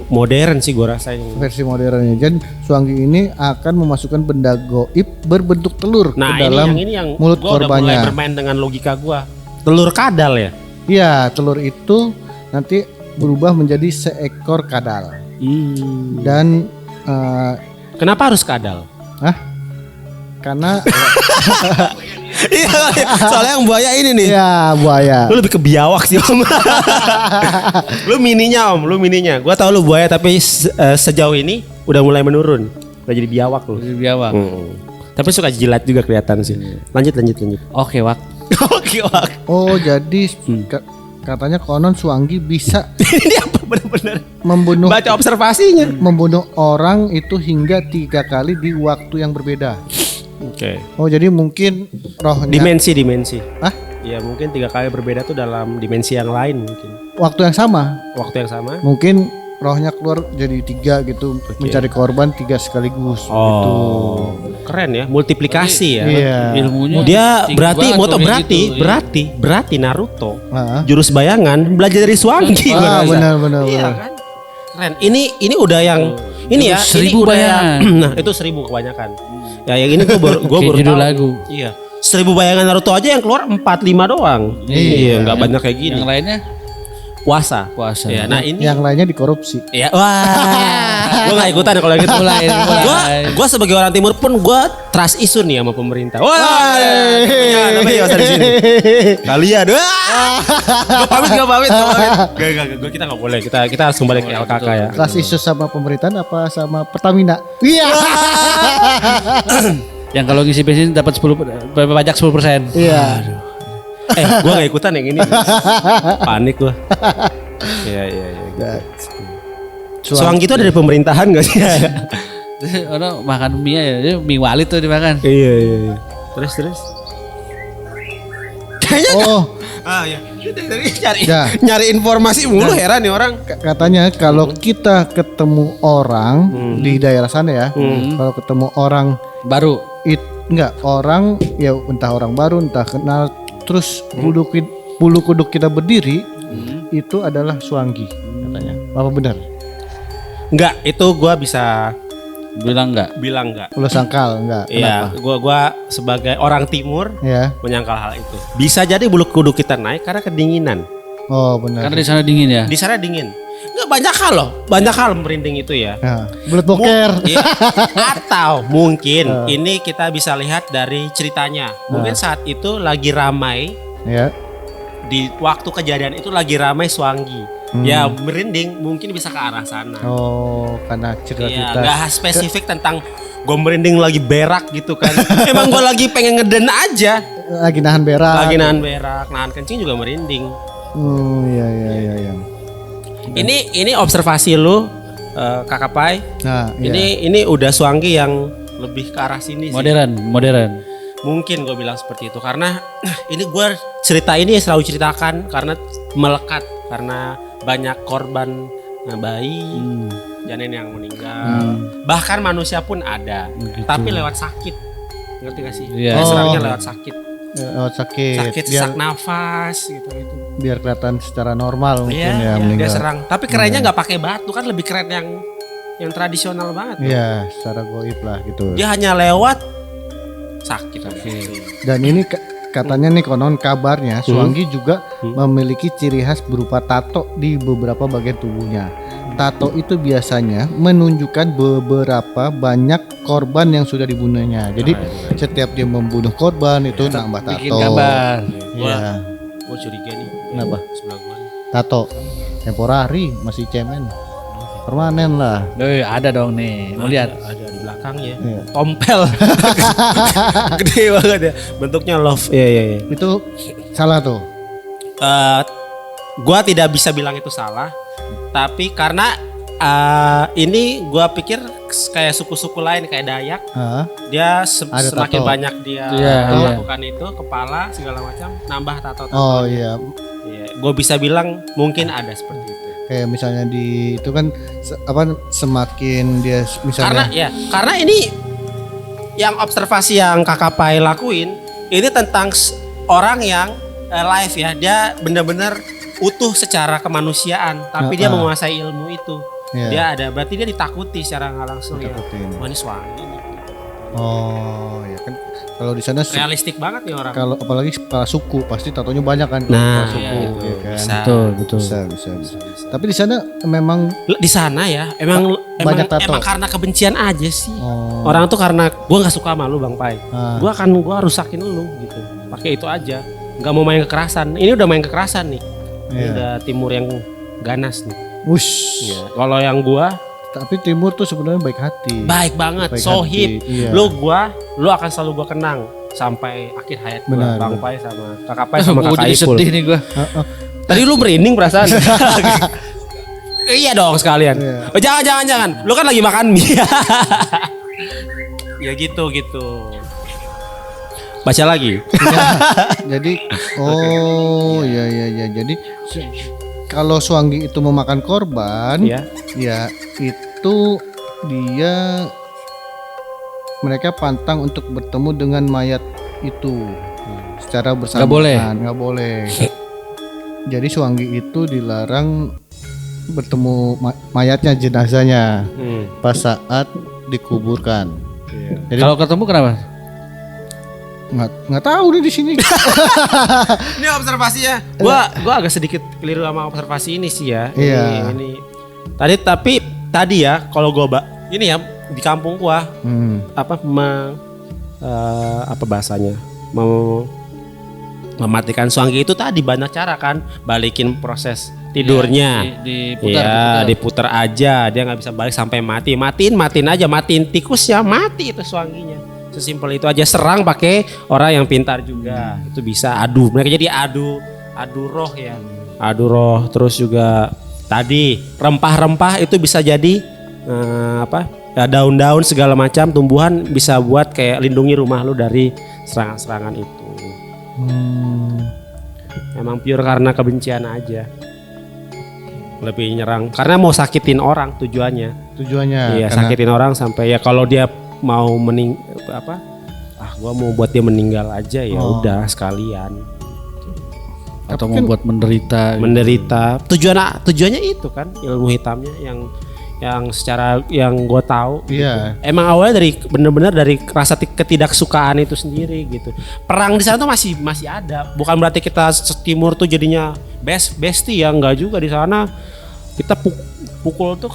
modern sih gua rasa ini. versi modernnya. Dan suanggi ini akan memasukkan benda goib berbentuk telur Nah ke dalam ini yang mulut gua udah mulai korbannya. bermain dengan logika gua. Telur kadal ya. Iya, telur itu nanti berubah menjadi seekor kadal. Dan Kenapa harus kadal? karena Iya, soalnya yang buaya ini nih. ya buaya. Lu lebih ke biawak sih om. Lu mininya om, lu mininya. Gua tahu lu buaya tapi sejauh ini udah mulai menurun. Udah jadi biawak lu. Jadi biawak. Tapi suka jilat juga kelihatan sih. Lanjut. Oke, Wak. Oke wak. Oh, jadi katanya konon Suanggi bisa Ini apa benar-benar? membunuh Baca observasinya. orang itu hingga 3 kali di waktu yang berbeda. Oke. Oh jadi mungkin rohnya Dimensi. Hah? Ya mungkin 3 kali berbeda tuh dalam dimensi yang lain mungkin. waktu yang sama. Waktu yang sama. Mungkin rohnya keluar jadi 3 gitu, mencari korban 3 sekaligus gitu. Keren ya, multiplikasi ya. Iya. Ilmunya Dia tinggi berarti banget moto tuh, kayak gitu, iya. berarti Naruto. Nah, Jurus bayangan belajar dari Suanggi. gua rasa. benar. Iya kan? Keren. Ini udah yang ini ya, Jurus 1000 ini udah bayangan. yang- Nah, itu 1000 kebanyakan. Ya yang ini gue baru Kayak judul tahu. lagu. Iya. 1000 bayangan Naruto aja yang keluar 4-5 doang. Iya, enggak banyak kayak gini. Yang lainnya Puasa. puasa. Ya, nah ini Yang lainnya dikorupsi. ya wah. Gue gak ikutan kalau gitu. mulai. Gue sebagai orang timur pun gue trust isu nih sama pemerintah. Wah, namanya Yosa di sini. Kalian, gue pamit. Gak, kita nggak boleh. Kita harus kembali ke LKK ya. Kelas isu sama pemerintahan apa sama Pertamina? Iya. Yang kalau ngisi bensin dapat 10 pajak 10%. Iya. Gue gak ikutan yang ini. Panik gue. Iya. Suanggi itu ada di pemerintahan gak sih? Orang makan mie ya, dia mie walit tuh dimakan. Iya. Terus. Oh, Ya. Dari Ya. nyari informasi mulu heran nih orang. katanya kalau kita ketemu orang di daerah sana ya, kalau ketemu orang Baru. enggak orang ya entah orang baru entah kenal terus bulu kuduk kita berdiri itu adalah Suanggi katanya. Apa benar? Enggak, itu gue bisa Bilang enggak? bilang enggak. Lo sangkal enggak? Iya, gua sebagai orang timur Ya. menyangkal hal itu. Bisa jadi bulu kuduk kita naik karena kedinginan. Oh benar. Karena di sana dingin ya. Di sana dingin. Enggak banyak hal loh, banyak hal merinding itu ya. Ya, belut boker. Iya. Atau mungkin ini kita bisa lihat dari ceritanya. Mungkin saat itu lagi ramai Ya. di waktu kejadian itu lagi ramai Suanggi. Ya merinding mungkin bisa ke arah sana. Oh, karena Iya, cerita-cerita. nggak spesifik tentang gue merinding lagi berak gitu kan. Emang gue lagi pengen ngeden aja. Lagi nahan berak. Lagi nahan berak, nahan kencing juga merinding. Iya. Ini observasi lu, Kakak Pai. Nah, iya. Ini udah Suanggi yang lebih ke arah sini sih. Modern. Mungkin gue bilang seperti itu karena ini gue cerita ini selalu ceritakan karena melekat karena banyak korban bayi, janin yang meninggal, bahkan manusia pun ada, tapi lewat sakit, ngerti gak sih? Iya. Serangnya lewat sakit, Oh, sakit. sesak nafas gitu. Biar kelihatan secara normal mungkin ya Iya, dia meninggal. serang. Tapi kerennya nggak pakai batu kan lebih keren yang tradisional banget. Iya, secara goib lah gitu. Dia hanya lewat sakit. Dan ini katanya nih konon kabarnya Suanggi juga memiliki ciri khas berupa tato di beberapa bagian tubuhnya. Tato itu biasanya menunjukkan beberapa banyak korban yang sudah dibunuhnya. Jadi setiap dia membunuh korban itu nambah tato. Bikin gambar. Iya. Gue curiga nih. Kenapa? Sebelah gue nih. Tato temporari masih cemen. Permanen lah. Ada dong nih. Mau lihat. Ada di belakangnya. Iya. Tompel. Gede banget ya. Bentuknya love. Iya. Itu salah tuh. Gua tidak bisa bilang itu salah. Tapi karena ini gua pikir kayak suku-suku lain kayak Dayak. Hah? Dia Ada semakin tato. banyak dia Iya. melakukan itu. Kepala segala macam. Nambah tato-tato. Oh iya. Gue bisa bilang mungkin ada seperti itu. Kayak misalnya di itu kan semakin dia misalnya Karena ini yang observasi yang Kakak Pai lakuin ini tentang orang yang live ya, dia benar-benar utuh secara kemanusiaan tapi dia menguasai ilmu itu. Iya. Dia ada berarti dia ditakuti secara nggak langsung Ditakutin. ya. Wah ini Suanggi nih. Oh ya kan kalau di sana Realistik banget nih orang. kalau apalagi kepala suku pasti tatonya banyak kan. Nah, kepala suku, iya, itu. ya kan? Bisa. Betul. Bisa. Tapi di sana memang Di sana ya Banyak tato. emang karena kebencian aja sih. oh, Orang tuh karena gue nggak suka sama lu Bang Pai. Ah. Gue rusakin lu gitu. Pakai itu aja. Nggak mau main kekerasan. Ini udah main kekerasan nih. Ini Iya. udah timur yang ganas nih. wush. Kalau yang gua Tapi Timur tuh sebenarnya baik hati. baik banget, Baik sohib. hati, iya. Lu akan selalu gua kenang sampai akhir hayat gua. Benar, Bang benar. Pai sama Kakak Pai sama Gue Kakak jadi Ipul. sedih nih gue. Heeh. Tadi lu merinding perasaan. Iya dong sekalian. Oh, jangan. Lu kan lagi makan mie. Ya gitu. Baca lagi. Jadi iya. Jadi kalau Suanggi itu memakan korban, ya itu mereka pantang untuk bertemu dengan mayat itu secara bersamaan. Nggak boleh. Jadi Suanggi itu dilarang bertemu mayatnya, jenazahnya pas saat dikuburkan. Jadi Kalau ketemu kenapa? nggak tahu nih di sini. Ini observasinya. Gua agak sedikit keliru sama observasi ini sih ya. Iya. Ini. Tadi ya kalau ini ya di kampung gua apa bahasanya? Mematikan Suanggi itu tadi banyak cara kan, balikin proses tidurnya. Diputar aja, dia nggak bisa balik sampai matiin aja, matiin tikusnya, mati itu Suangginya. Sesimpel itu aja. Serang pakai orang yang pintar juga, itu bisa mereka jadi adu roh ya, adu roh. Terus juga tadi rempah-rempah itu bisa jadi daun-daun segala macam tumbuhan bisa buat kayak lindungi rumah lu dari serangan-serangan itu. Emang pure karena kebencian aja, lebih nyerang karena mau sakitin orang tujuannya. Iya, sakitin orang sampai ya kalau dia mau gua mau buat dia meninggal aja ya udah sekalian. Atau mau buat menderita. Tujuannya itu kan ilmu hitamnya yang secara yang gue tahu. Iya. Gitu. Emang awalnya benar-benar dari rasa ketidaksukaan itu sendiri gitu. Perang di sana tuh masih ada. Bukan berarti kita timur tuh jadinya bestie ya, enggak juga. Di sana kita pukul tuh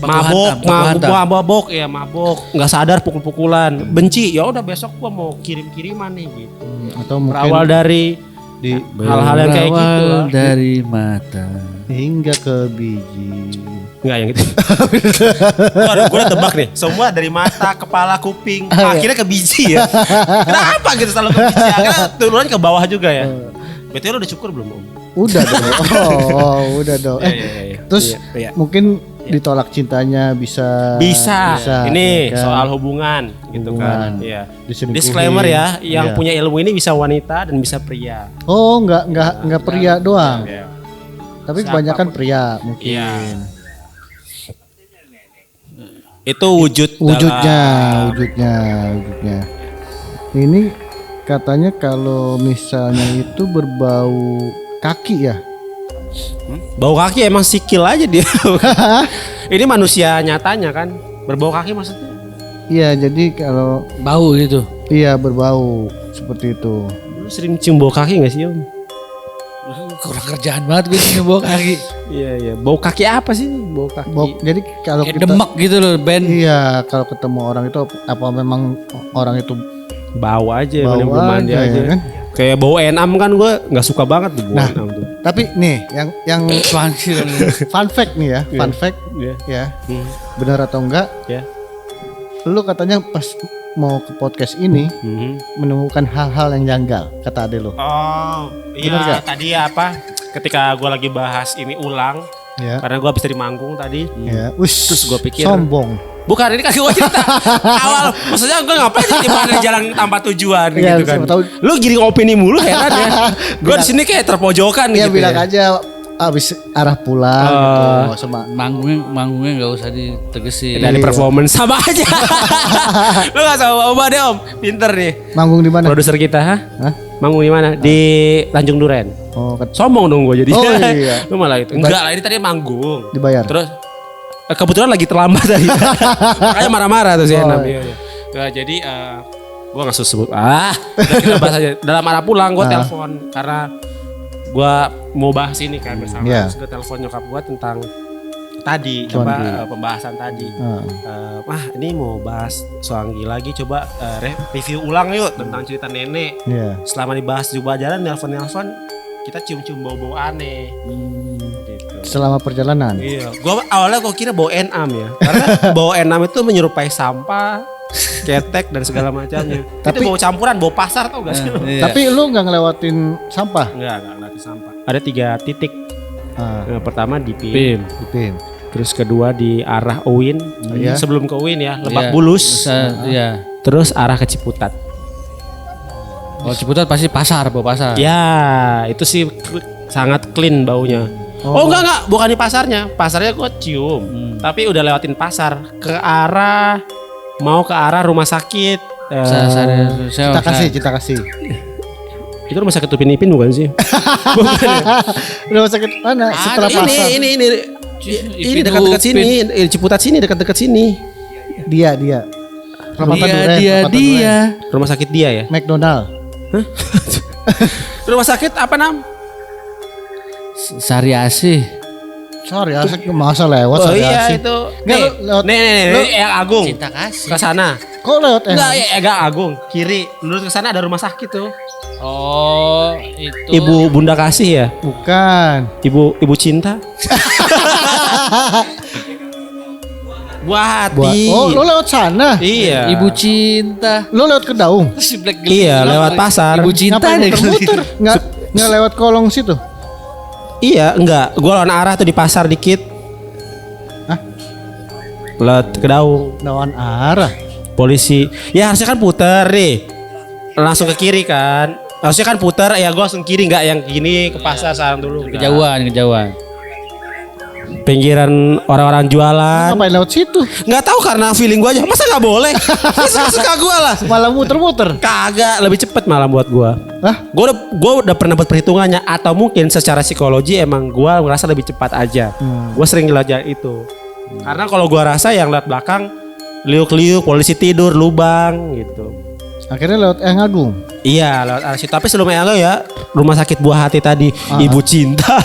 mabok, nggak sadar pukul-pukulan, benci, ya udah besok gua mau kirim-kiriman nih gitu. Atau mungkin berawal dari hal-hal yang kayak gitu lah. Dari mata hingga ke biji. Enggak yang itu. Gua udah tebak nih, semua dari mata, kepala, kuping, akhirnya ke biji ya. Kenapa gitu selalu ke biji? Karena turunnya ke bawah juga ya. Berarti lo udah cukur belum Om? Udah dong. Udah dong. Terus mungkin ditolak cintanya bisa. Ini ya kan? soal hubungan gitu kan. Iya. Diselingkuhin. Disclaimer ya, yang punya ilmu ini bisa wanita dan bisa pria. Oh, enggak pria doang. Iya. Tapi kebanyakan pria mungkin. Iya. Itu wujudnya. Ini katanya kalau misalnya itu berbau kaki ya. Bau kaki emang sikil aja dia. Ini manusia nyatanya kan berbau kaki maksudnya. Iya, jadi kalau bau gitu. Iya, berbau seperti itu. Lu sering cium bau kaki enggak sih Om? Kurang kerjaan banget gue cium bau kaki. Iya. Bau kaki apa sih? Bau kaki. Jadi kalau kayak demek gitu loh, Ben. Iya, kalau ketemu orang itu apa memang orang itu bau aja, belum mandi aja. Ya kan? Kayak bau enam kan gue nggak suka banget tuh bau enam tuh. Tapi nih yang fun fact nih ya, fun fact ya. Benar atau enggak? Ya. Lu katanya pas mau ke podcast ini menemukan hal-hal yang janggal kata ade lu. Oh, iya tadi apa? Ketika gue lagi bahas ini ulang, karena gue habis dari manggung tadi. Terus gue pikir sombong. Bukan, ini kasih gue cerita awal, maksudnya gue ngapain sih di jalan tanpa tujuan gitu kan. Lu giring opini mulu heran ya. Gue di sini kayak terpojokan gitu. Bilang aja abis arah pulang gitu. Sama manggungnya nggak usah ditegesin. Dari performance sama aja. Lu nggak sama Om deh Om, pinter nih. Manggung di mana? Produser kita, manggung di mana? Di Tanjung Duren. Sombong dong gue jadi. Oh iya. Lu malah itu. Enggak lah, ini tadi manggung. Dibayar. Terus kebetulan lagi terlambat tadi. Makanya marah-marah tuh si Enam. Nah, jadi gue nggak sebut. Kita bahas aja. Dalam arah pulang gue telepon karena gue mau bahas ini kan bersama. Terus gue telepon nyokap gue tentang tadi pembahasan tadi. Ini mau bahas Suanggi lagi, coba review ulang yuk tentang cerita nenek. Selama dibahas juga jalan nelpon kita cium-cium bau-bau aneh. Gitu. Selama perjalanan. Iya. Awalnya gue kira bau enam ya. Karena bau enam itu menyerupai sampah ketek dan segala macamnya. Tapi- Itu bau campuran, bau pasar tau gak sih? Iya. Tapi lu nggak ngelewatin sampah? Enggak lagi sampah. Ada 3 titik. Ah, Yang pertama di PIM, Pim. Pipin. terus kedua di arah UIN, Iya. sebelum ke UIN ya, Iya. Lebak Bulus, Iya. terus arah ke Ciputat. Kalau Ciputat pasti pasar, bau pasar. Ya, itu sih sangat clean baunya. Oh, enggak, bukan di pasarnya. Pasarnya gua cium. Tapi udah lewatin pasar mau ke arah rumah sakit. Cinta kasih. Itu rumah sakit Upin Ipin bukan sih? Rumah sakit mana? Setelah pasar. Ini dekat-dekat sini, Ciputat sini, dekat-dekat sini. Dia. Perapatan Duren, Dia. Perapatan Duren. Rumah sakit dia ya. McDonald. Rumah sakit apa nam? Sariasih. Sorry, masa lewat Oh Sari iya Asih. itu. Nggak, lewat- Nih, yang Agung. Cinta kasih. Ke sana. Kok lewat Enggak, Ega Agung, kiri. Lurus ke sana ada rumah sakit tuh. Oh, itu. Ibu Bunda Kasih ya? Bukan. Ibu Cinta. Buah hati. Oh, lo lewat sana. Iya. Ibu cinta. Lo lewat Kedaung. Si Black Iya, lewat pasar. Ibu cinta Ngapain deh. muter-muter? Nggak lewat kolong situ. Iya, enggak. Gua lawan arah tuh di pasar dikit. Hah? Lewat Kedaung. Lawan arah. Polisi. Ya harusnya kan puter nih. Langsung ke kiri kan. Harusnya kan puter, ya gua langsung kiri, enggak yang gini ke pasar sarang dulu. Enggak. Kejauhan. Pinggiran orang-orang jualan. Ngapain lewat situ? Nggak tahu karena feeling gua aja. Masa nggak boleh? Suka gua lah. Malah muter-muter. Kagak, lebih cepet malah buat gua. Hah? Gua udah pernah buat perhitungannya, atau mungkin secara psikologi emang gua ngerasa lebih cepat aja. Gua sering belajar itu. Karena kalau gua rasa yang lihat belakang liuk-liuk, polisi tidur, lubang gitu. Akhirnya lewat Agung. Iya, lewat arah situ. Tapi sebelum yang ya rumah sakit Buah Hati tadi, Ibu Cinta.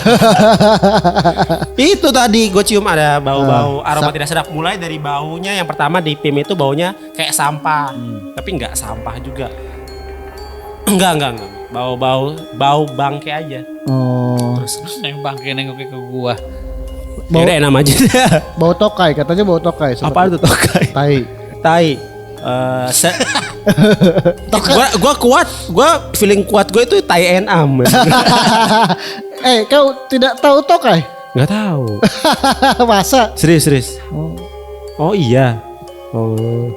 Itu tadi gue cium ada bau-bau aroma tidak sedap. Mulai dari baunya yang pertama di PIM itu baunya kayak sampah. Tapi enggak sampah juga. Enggak. Bau bangke aja. Oh. Nembang nengok ke gua. Bau enak aja. Bau tokai, katanya bau tokai. Apa itu tokai? Tai. Gua feeling kuat gue itu tai enam. Kau tidak tahu tokai? Nggak tahu. Masa? Serius. Oh iya. Oh.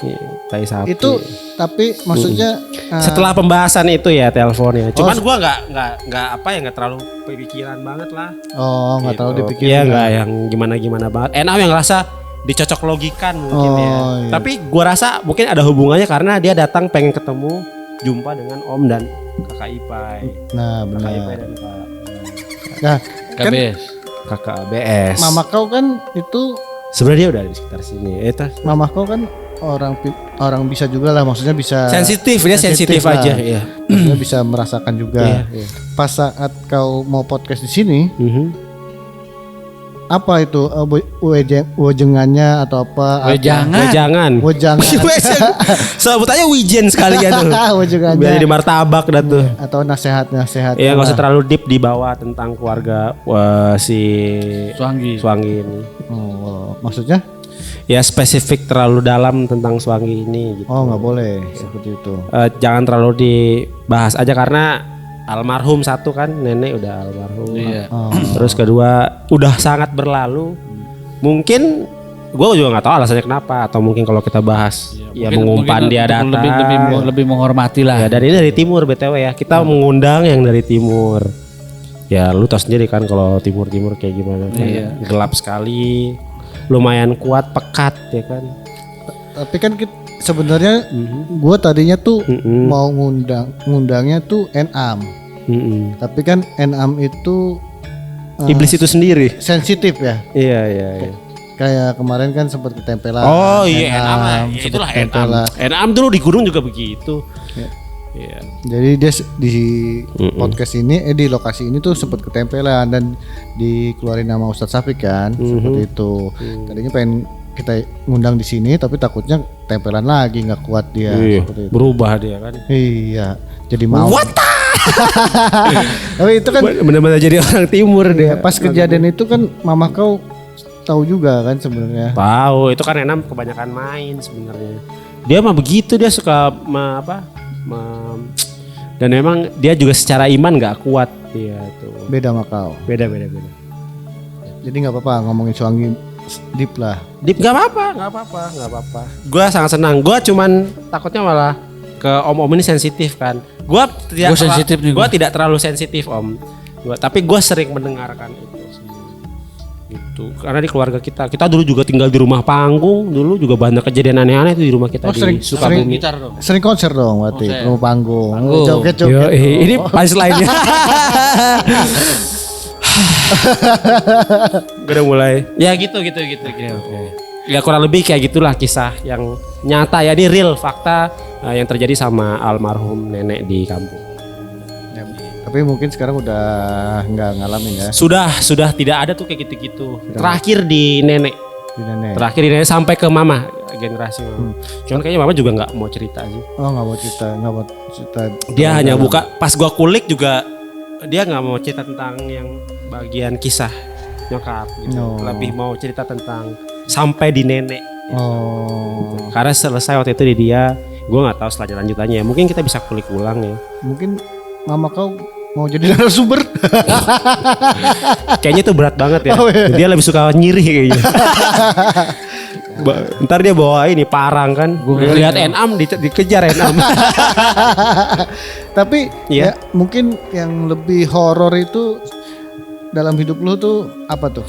Iya, tai sapi. Itu tapi maksudnya Setelah pembahasan itu ya teleponnya. Cuman gua nggak terlalu pikiran banget lah. Oh, nggak terlalu dipikirin. Iya, nggak yang gimana banget. Enak yang ngerasa dicocok logikan mungkin ya. Iya. Tapi gua rasa mungkin ada hubungannya karena dia datang pengen ketemu, jumpa dengan Om dan Kakak Ipai. Nah, Kakak Ipai benar. dan Pak Nah, kan KBS. Kakak ABS. mama kau kan itu Sebenarnya dia udah di sekitar sini. mama kau kan orang bisa juga lah, maksudnya bisa Sensitif, dia sensitif lah. aja, iya. Maksudnya bisa merasakan juga. Iya. Pas saat kau mau podcast di sini, Mhm. apa itu wejengannya atau apa? Jangan. Wejangan. Sebutannya wijen sekalian tuh. Wejengannya. Biar jadi martabak dah tuh. Atau nasihat-nasihat. Ya nggak usah terlalu deep di bawah tentang keluarga si Suanggi ini. Oh, maksudnya? Ya spesifik terlalu dalam tentang Suanggi ini gitu. Oh, nggak boleh seperti itu. Jangan terlalu dibahas aja karena almarhum satu kan, nenek udah almarhum. Iya. Terus kedua udah sangat berlalu. Mungkin gue juga nggak tahu alasannya kenapa, atau mungkin kalau kita bahas ya mengumpan dia datang. Lebih menghormati lah. Ya, dan ini dari timur BTW ya. Kita mengundang yang dari timur. Ya lu tahu sendiri kan kalau timur kayak gimana. Kayak gelap sekali. Lumayan kuat, pekat ya kan. Tapi kan sebenarnya gue tadinya tuh mau ngundangnya tuh Enam. Tapi kan Enam itu Iblis itu sendiri. sensitif ya. Iya. Kayak kemarin kan sempat ketempelan. Oh iya, Enam. Ya, sempet itulah ketempelan. Enam dulu di gunung juga begitu. Iya. Jadi dia di podcast ini, di lokasi ini tuh sempat ketempelan dan dikeluarin nama Ustadz Safik kan, seperti itu. Tadinya pengen kita ngundang di sini, tapi takutnya tempelan lagi, nggak kuat dia. Seperti itu. Berubah dia kan. Iya, jadi mau. What? Tapi itu kan Benar-benar jadi orang timur dia. pas kejadian itu kan mama kau tahu juga kan sebenarnya. Tahu, itu kan Enam kebanyakan main sebenarnya. Dia mah begitu, dia suka dan memang dia juga secara iman nggak kuat dia tuh. Beda sama kau. Beda. Jadi nggak apa-apa ngomongin Suwangi deep lah. Deep nggak apa-apa. Gue sangat senang. Gue cuman takutnya malah ke om ini sensitif kan. Gue tidak terlalu sensitif om. Tapi gue sering mendengarkan itu semua. Gitu. Karena di keluarga kita dulu juga tinggal di rumah panggung. Dulu juga banyak kejadian aneh-aneh itu di rumah kita di Sukabumi. Sering konser dong berarti rumah panggung. Joget. Ini punchline-nya. Gue udah mulai. Ya gitu. Ya kurang lebih kayak gitulah kisah yang nyata ya, ini real fakta yang terjadi sama almarhum nenek di kampung. Tapi mungkin sekarang udah nggak ngalamin ya. Sudah tidak ada tuh kayak gitu-gitu. Terakhir di nenek. Terakhir di nenek sampai ke mama, generasi mama. Cuman kayaknya mama juga nggak mau cerita sih. Oh nggak mau cerita. Dia hanya buka, pas gua kulik juga dia nggak mau cerita tentang yang bagian kisah nyokap gitu. Lebih mau cerita tentang sampai di nenek. Gitu. Karena selesai waktu itu di dia, gua nggak tahu setelah lanjutannya. Mungkin kita bisa kulik ulang ya. Mungkin mama kau mau jadi narasumber. Kayaknya itu berat banget ya. Dia lebih suka nyiri kayaknya. Ntar dia bawa ini parang kan. Lihat Enam dikejar Enam. Tapi ya mungkin yang lebih horor itu dalam hidup lu tuh apa tuh?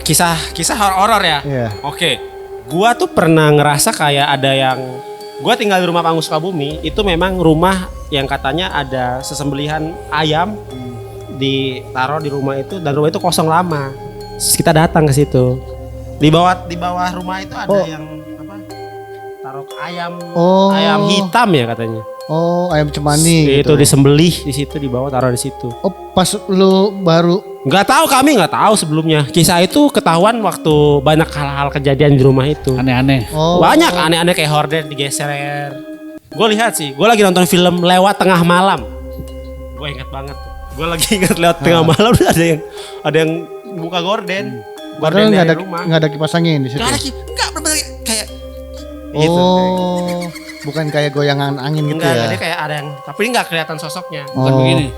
Kisah horor ya. Iya. Oke. Gua tuh pernah ngerasa kayak ada yang, gua tinggal di rumah panggung Sukabumi, itu memang rumah yang katanya ada sesembelihan ayam ditaruh di rumah itu, dan rumah itu kosong lama. Terus kita datang ke situ. Di bawah rumah itu ada yang apa? Taruh ayam hitam ya katanya. Oh, ayam cemani itu gitu. Disembelih di situ, di bawah taruh di situ. Oh, pas lu baru Kami nggak tahu sebelumnya. Kisah itu ketahuan waktu banyak hal-hal kejadian di rumah itu. Aneh-aneh. Banyak aneh-aneh kayak horden digeser. Gue lihat sih, gue lagi nonton film lewat tengah malam. Gue ingat banget. Gue lagi ingat lewat tengah malam ada yang buka gorden. Padahal nggak ada kipas angin di situ. Enggak benar kayak gitu. Oh, bukan kayak goyangan angin gitu ya? Enggak, kayak ada yang, tapi nggak kelihatan sosoknya. Bukan begini.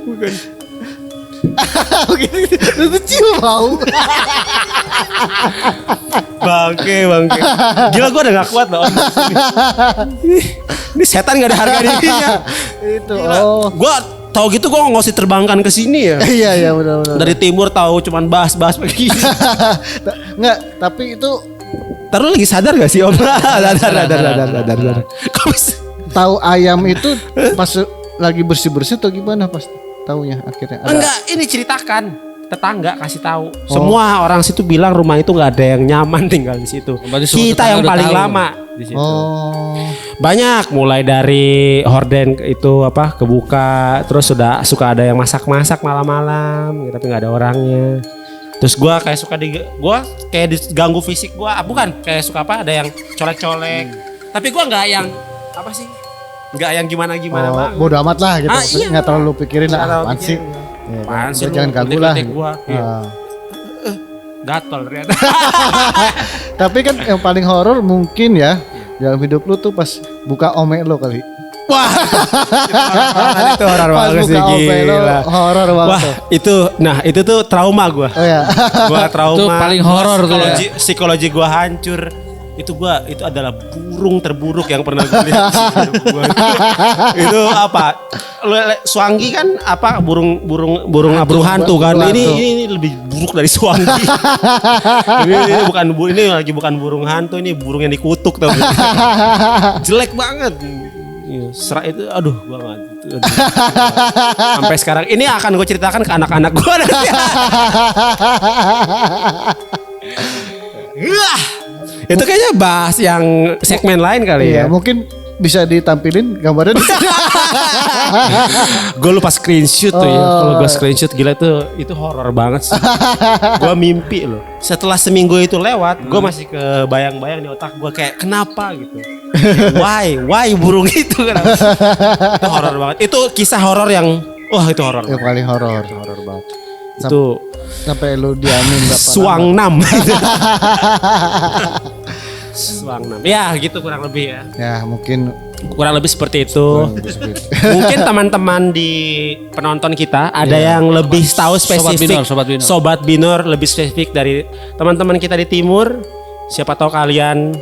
Bukan. Begitu, itu cium bau. Bangke. Gila, gue udah gak kuat loh. Ini setan gak ada harga dirinya. Itu. Gila. Gue tahu gitu gue nggak usah terbangkan ke sini ya. Iya benar. Dari timur tahu cuman bahas begini. Enggak, tapi itu Taruh lagi sadar gak sih om? Sadar. Tahu ayam itu pas lagi bersih atau gimana pas taunya akhirnya? Enggak, ini ceritakan. Tetangga kasih tahu. Semua orang situ bilang rumah itu nggak ada yang nyaman tinggal di situ. Kita yang paling lama di situ. Banyak, mulai dari horden itu kebuka, terus suka ada yang masak malam-malam, tapi nggak ada orangnya. Terus gue kayak diganggu fisik gue, bukan kayak suka ada yang colek-colek. Tapi gue nggak yang nggak yang gimana banget. Bodo amat lah gitu. Iya, nggak terlalu pikirin lah. Apaan sih? Ya, jangan ganggu lah. Gatel ternyata. Tapi kan yang paling horor mungkin ya dalam hidup lu tuh pas buka ome lo kali. Wah, itu horor banget sih, gila. Horor banget. Wah, itu tuh trauma gue. Oh ya. Gua trauma. Itu paling horor tuh ya. Psikologi gue hancur. Itu adalah burung terburuk yang pernah gue lihat di hidup gue. Itu Suwangi kan burung hantu kan. Ini lebih buruk dari Suwangi. ini bukan burung hantu, ini burung yang dikutuk tau. Jelek banget. Itu gua enggak. Sampai sekarang ini akan gue ceritakan ke anak-anak gue nanti. Itu kayaknya bahas yang segmen lain kali ya. Mungkin bisa ditampilin gambarnya. Gue lupa screenshot tuh ya. Kalau gue screenshot gila tuh itu horor banget sih. Gue mimpi loh. Setelah seminggu itu lewat, gue masih kebayang-bayang di otak gue kayak kenapa gitu. Why burung itu kenapa? Itu horor banget. Itu kisah horor yang wah itu horor. Yang paling horor. Horor banget. Sam- Itu Sampai lu diamin berapa Suangnam. Suangnam. Ya gitu kurang lebih ya. Ya mungkin Kurang lebih seperti itu. Mungkin teman-teman di penonton kita ada yang lebih tahu spesifik. Sobat Binor lebih spesifik dari teman-teman kita di timur. Siapa tahu kalian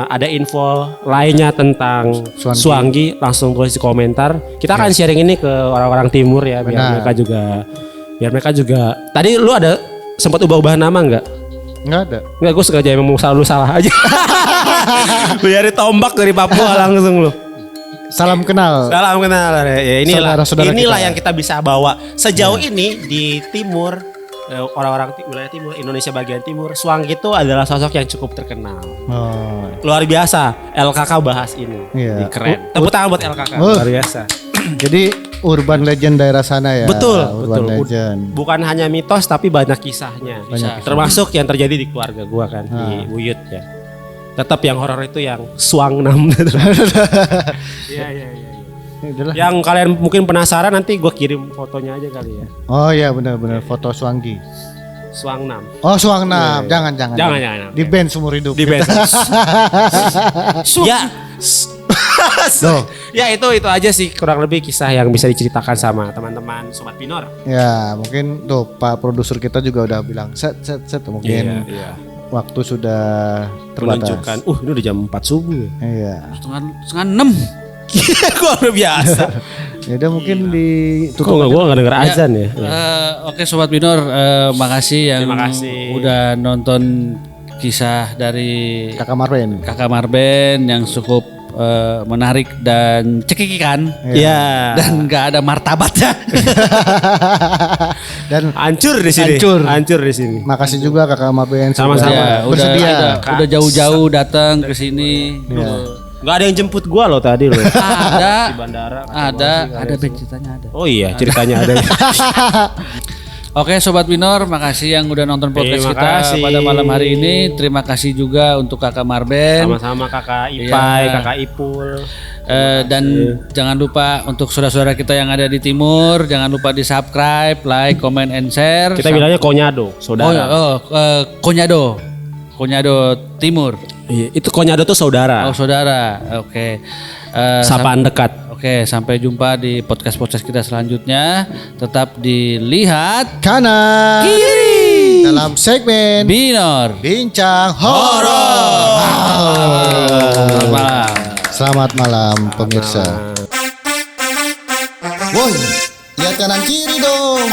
ada info lainnya tentang Suanggi, langsung tulis di komentar. Kita akan sharing ini ke orang-orang timur ya biar mereka juga. Tadi lu ada sempat ubah-ubah nama enggak? nggak ada. Enggak, gue sengaja emang mau selalu salah aja. Biar tombak dari Papua langsung lu. Salam kenal. Salam kenal. Ya inilah Saudara-saudara yang kita bisa bawa. Sejauh ini di timur orang-orang wilayah timur Indonesia bagian timur, Suanggi itu adalah sosok yang cukup terkenal. Oh. Luar biasa. LKK bahas ini. Iya. Keren. Tepuk tangan buat LKK. Luar biasa. Jadi urban legend daerah sana ya. Betul, urban legend. Bukan hanya mitos tapi banyak kisahnya. Banyak Termasuk yang terjadi di keluarga gua kan di Buyut ya. Tetap yang horor itu yang Suangnam. Iya. Itulah. Yang kalian mungkin penasaran nanti gua kirim fotonya aja kali ya. Oh iya benar-benar foto Suanggi. Suangnam. Oh Suangnam, jangan. Jangan. Di band seumur hidup. Di band. Ya. Tuh. Ya itu aja sih kurang lebih kisah yang bisa diceritakan sama teman-teman Sobat Binor. Ya mungkin tuh Pak produser kita juga udah bilang set mungkin Iya. waktu sudah terbatas. Menunjukkan. Ini udah jam 4 subuh ya. Iya. Setengah 6. Gua udah biasa. Ya udah mungkin di Kok gua enggak denger azan ya. Oke Sobat Binor, makasih yang Terima kasih. udah nonton kisah dari Kakak Marwen. Kakak Marben yang cukup menarik dan cekikikan. Iya. Dan nggak ada martabatnya. Dan Hancur di sini. Hancur di sini. makasih juga Kakak Marwen Sama-sama. sudah Ya, bersedia. udah jauh-jauh datang ke sini. Gak ada yang jemput gua loh tadi loh. Ada, Di bandara. ada ceritanya ada. Oh iya, ceritanya ada. Oke Sobat Binor, makasih yang udah nonton podcast Terima kita kasih. pada malam hari ini. Terima kasih juga untuk Kakak Marben. Sama-sama Kakak Ipai, Iya. Kakak Ipul. Dan jangan lupa untuk saudara-saudara kita yang ada di timur, jangan lupa di subscribe, like, comment, and share. Kita bilangnya Konyado, saudara. Konyado Timur. Iya, itu Konyado tuh saudara. Oh saudara, oke. Sapaan dekat. Oke, sampai jumpa di podcast kita selanjutnya. Tetap dilihat Kanan kiri dalam segmen Binor. Bincang Horor. Selamat malam. Selamat malam pemirsa. Woi, lihat kanan kiri dong.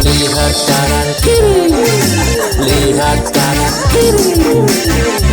Lihat kanan kiri, lihat kanan kiri.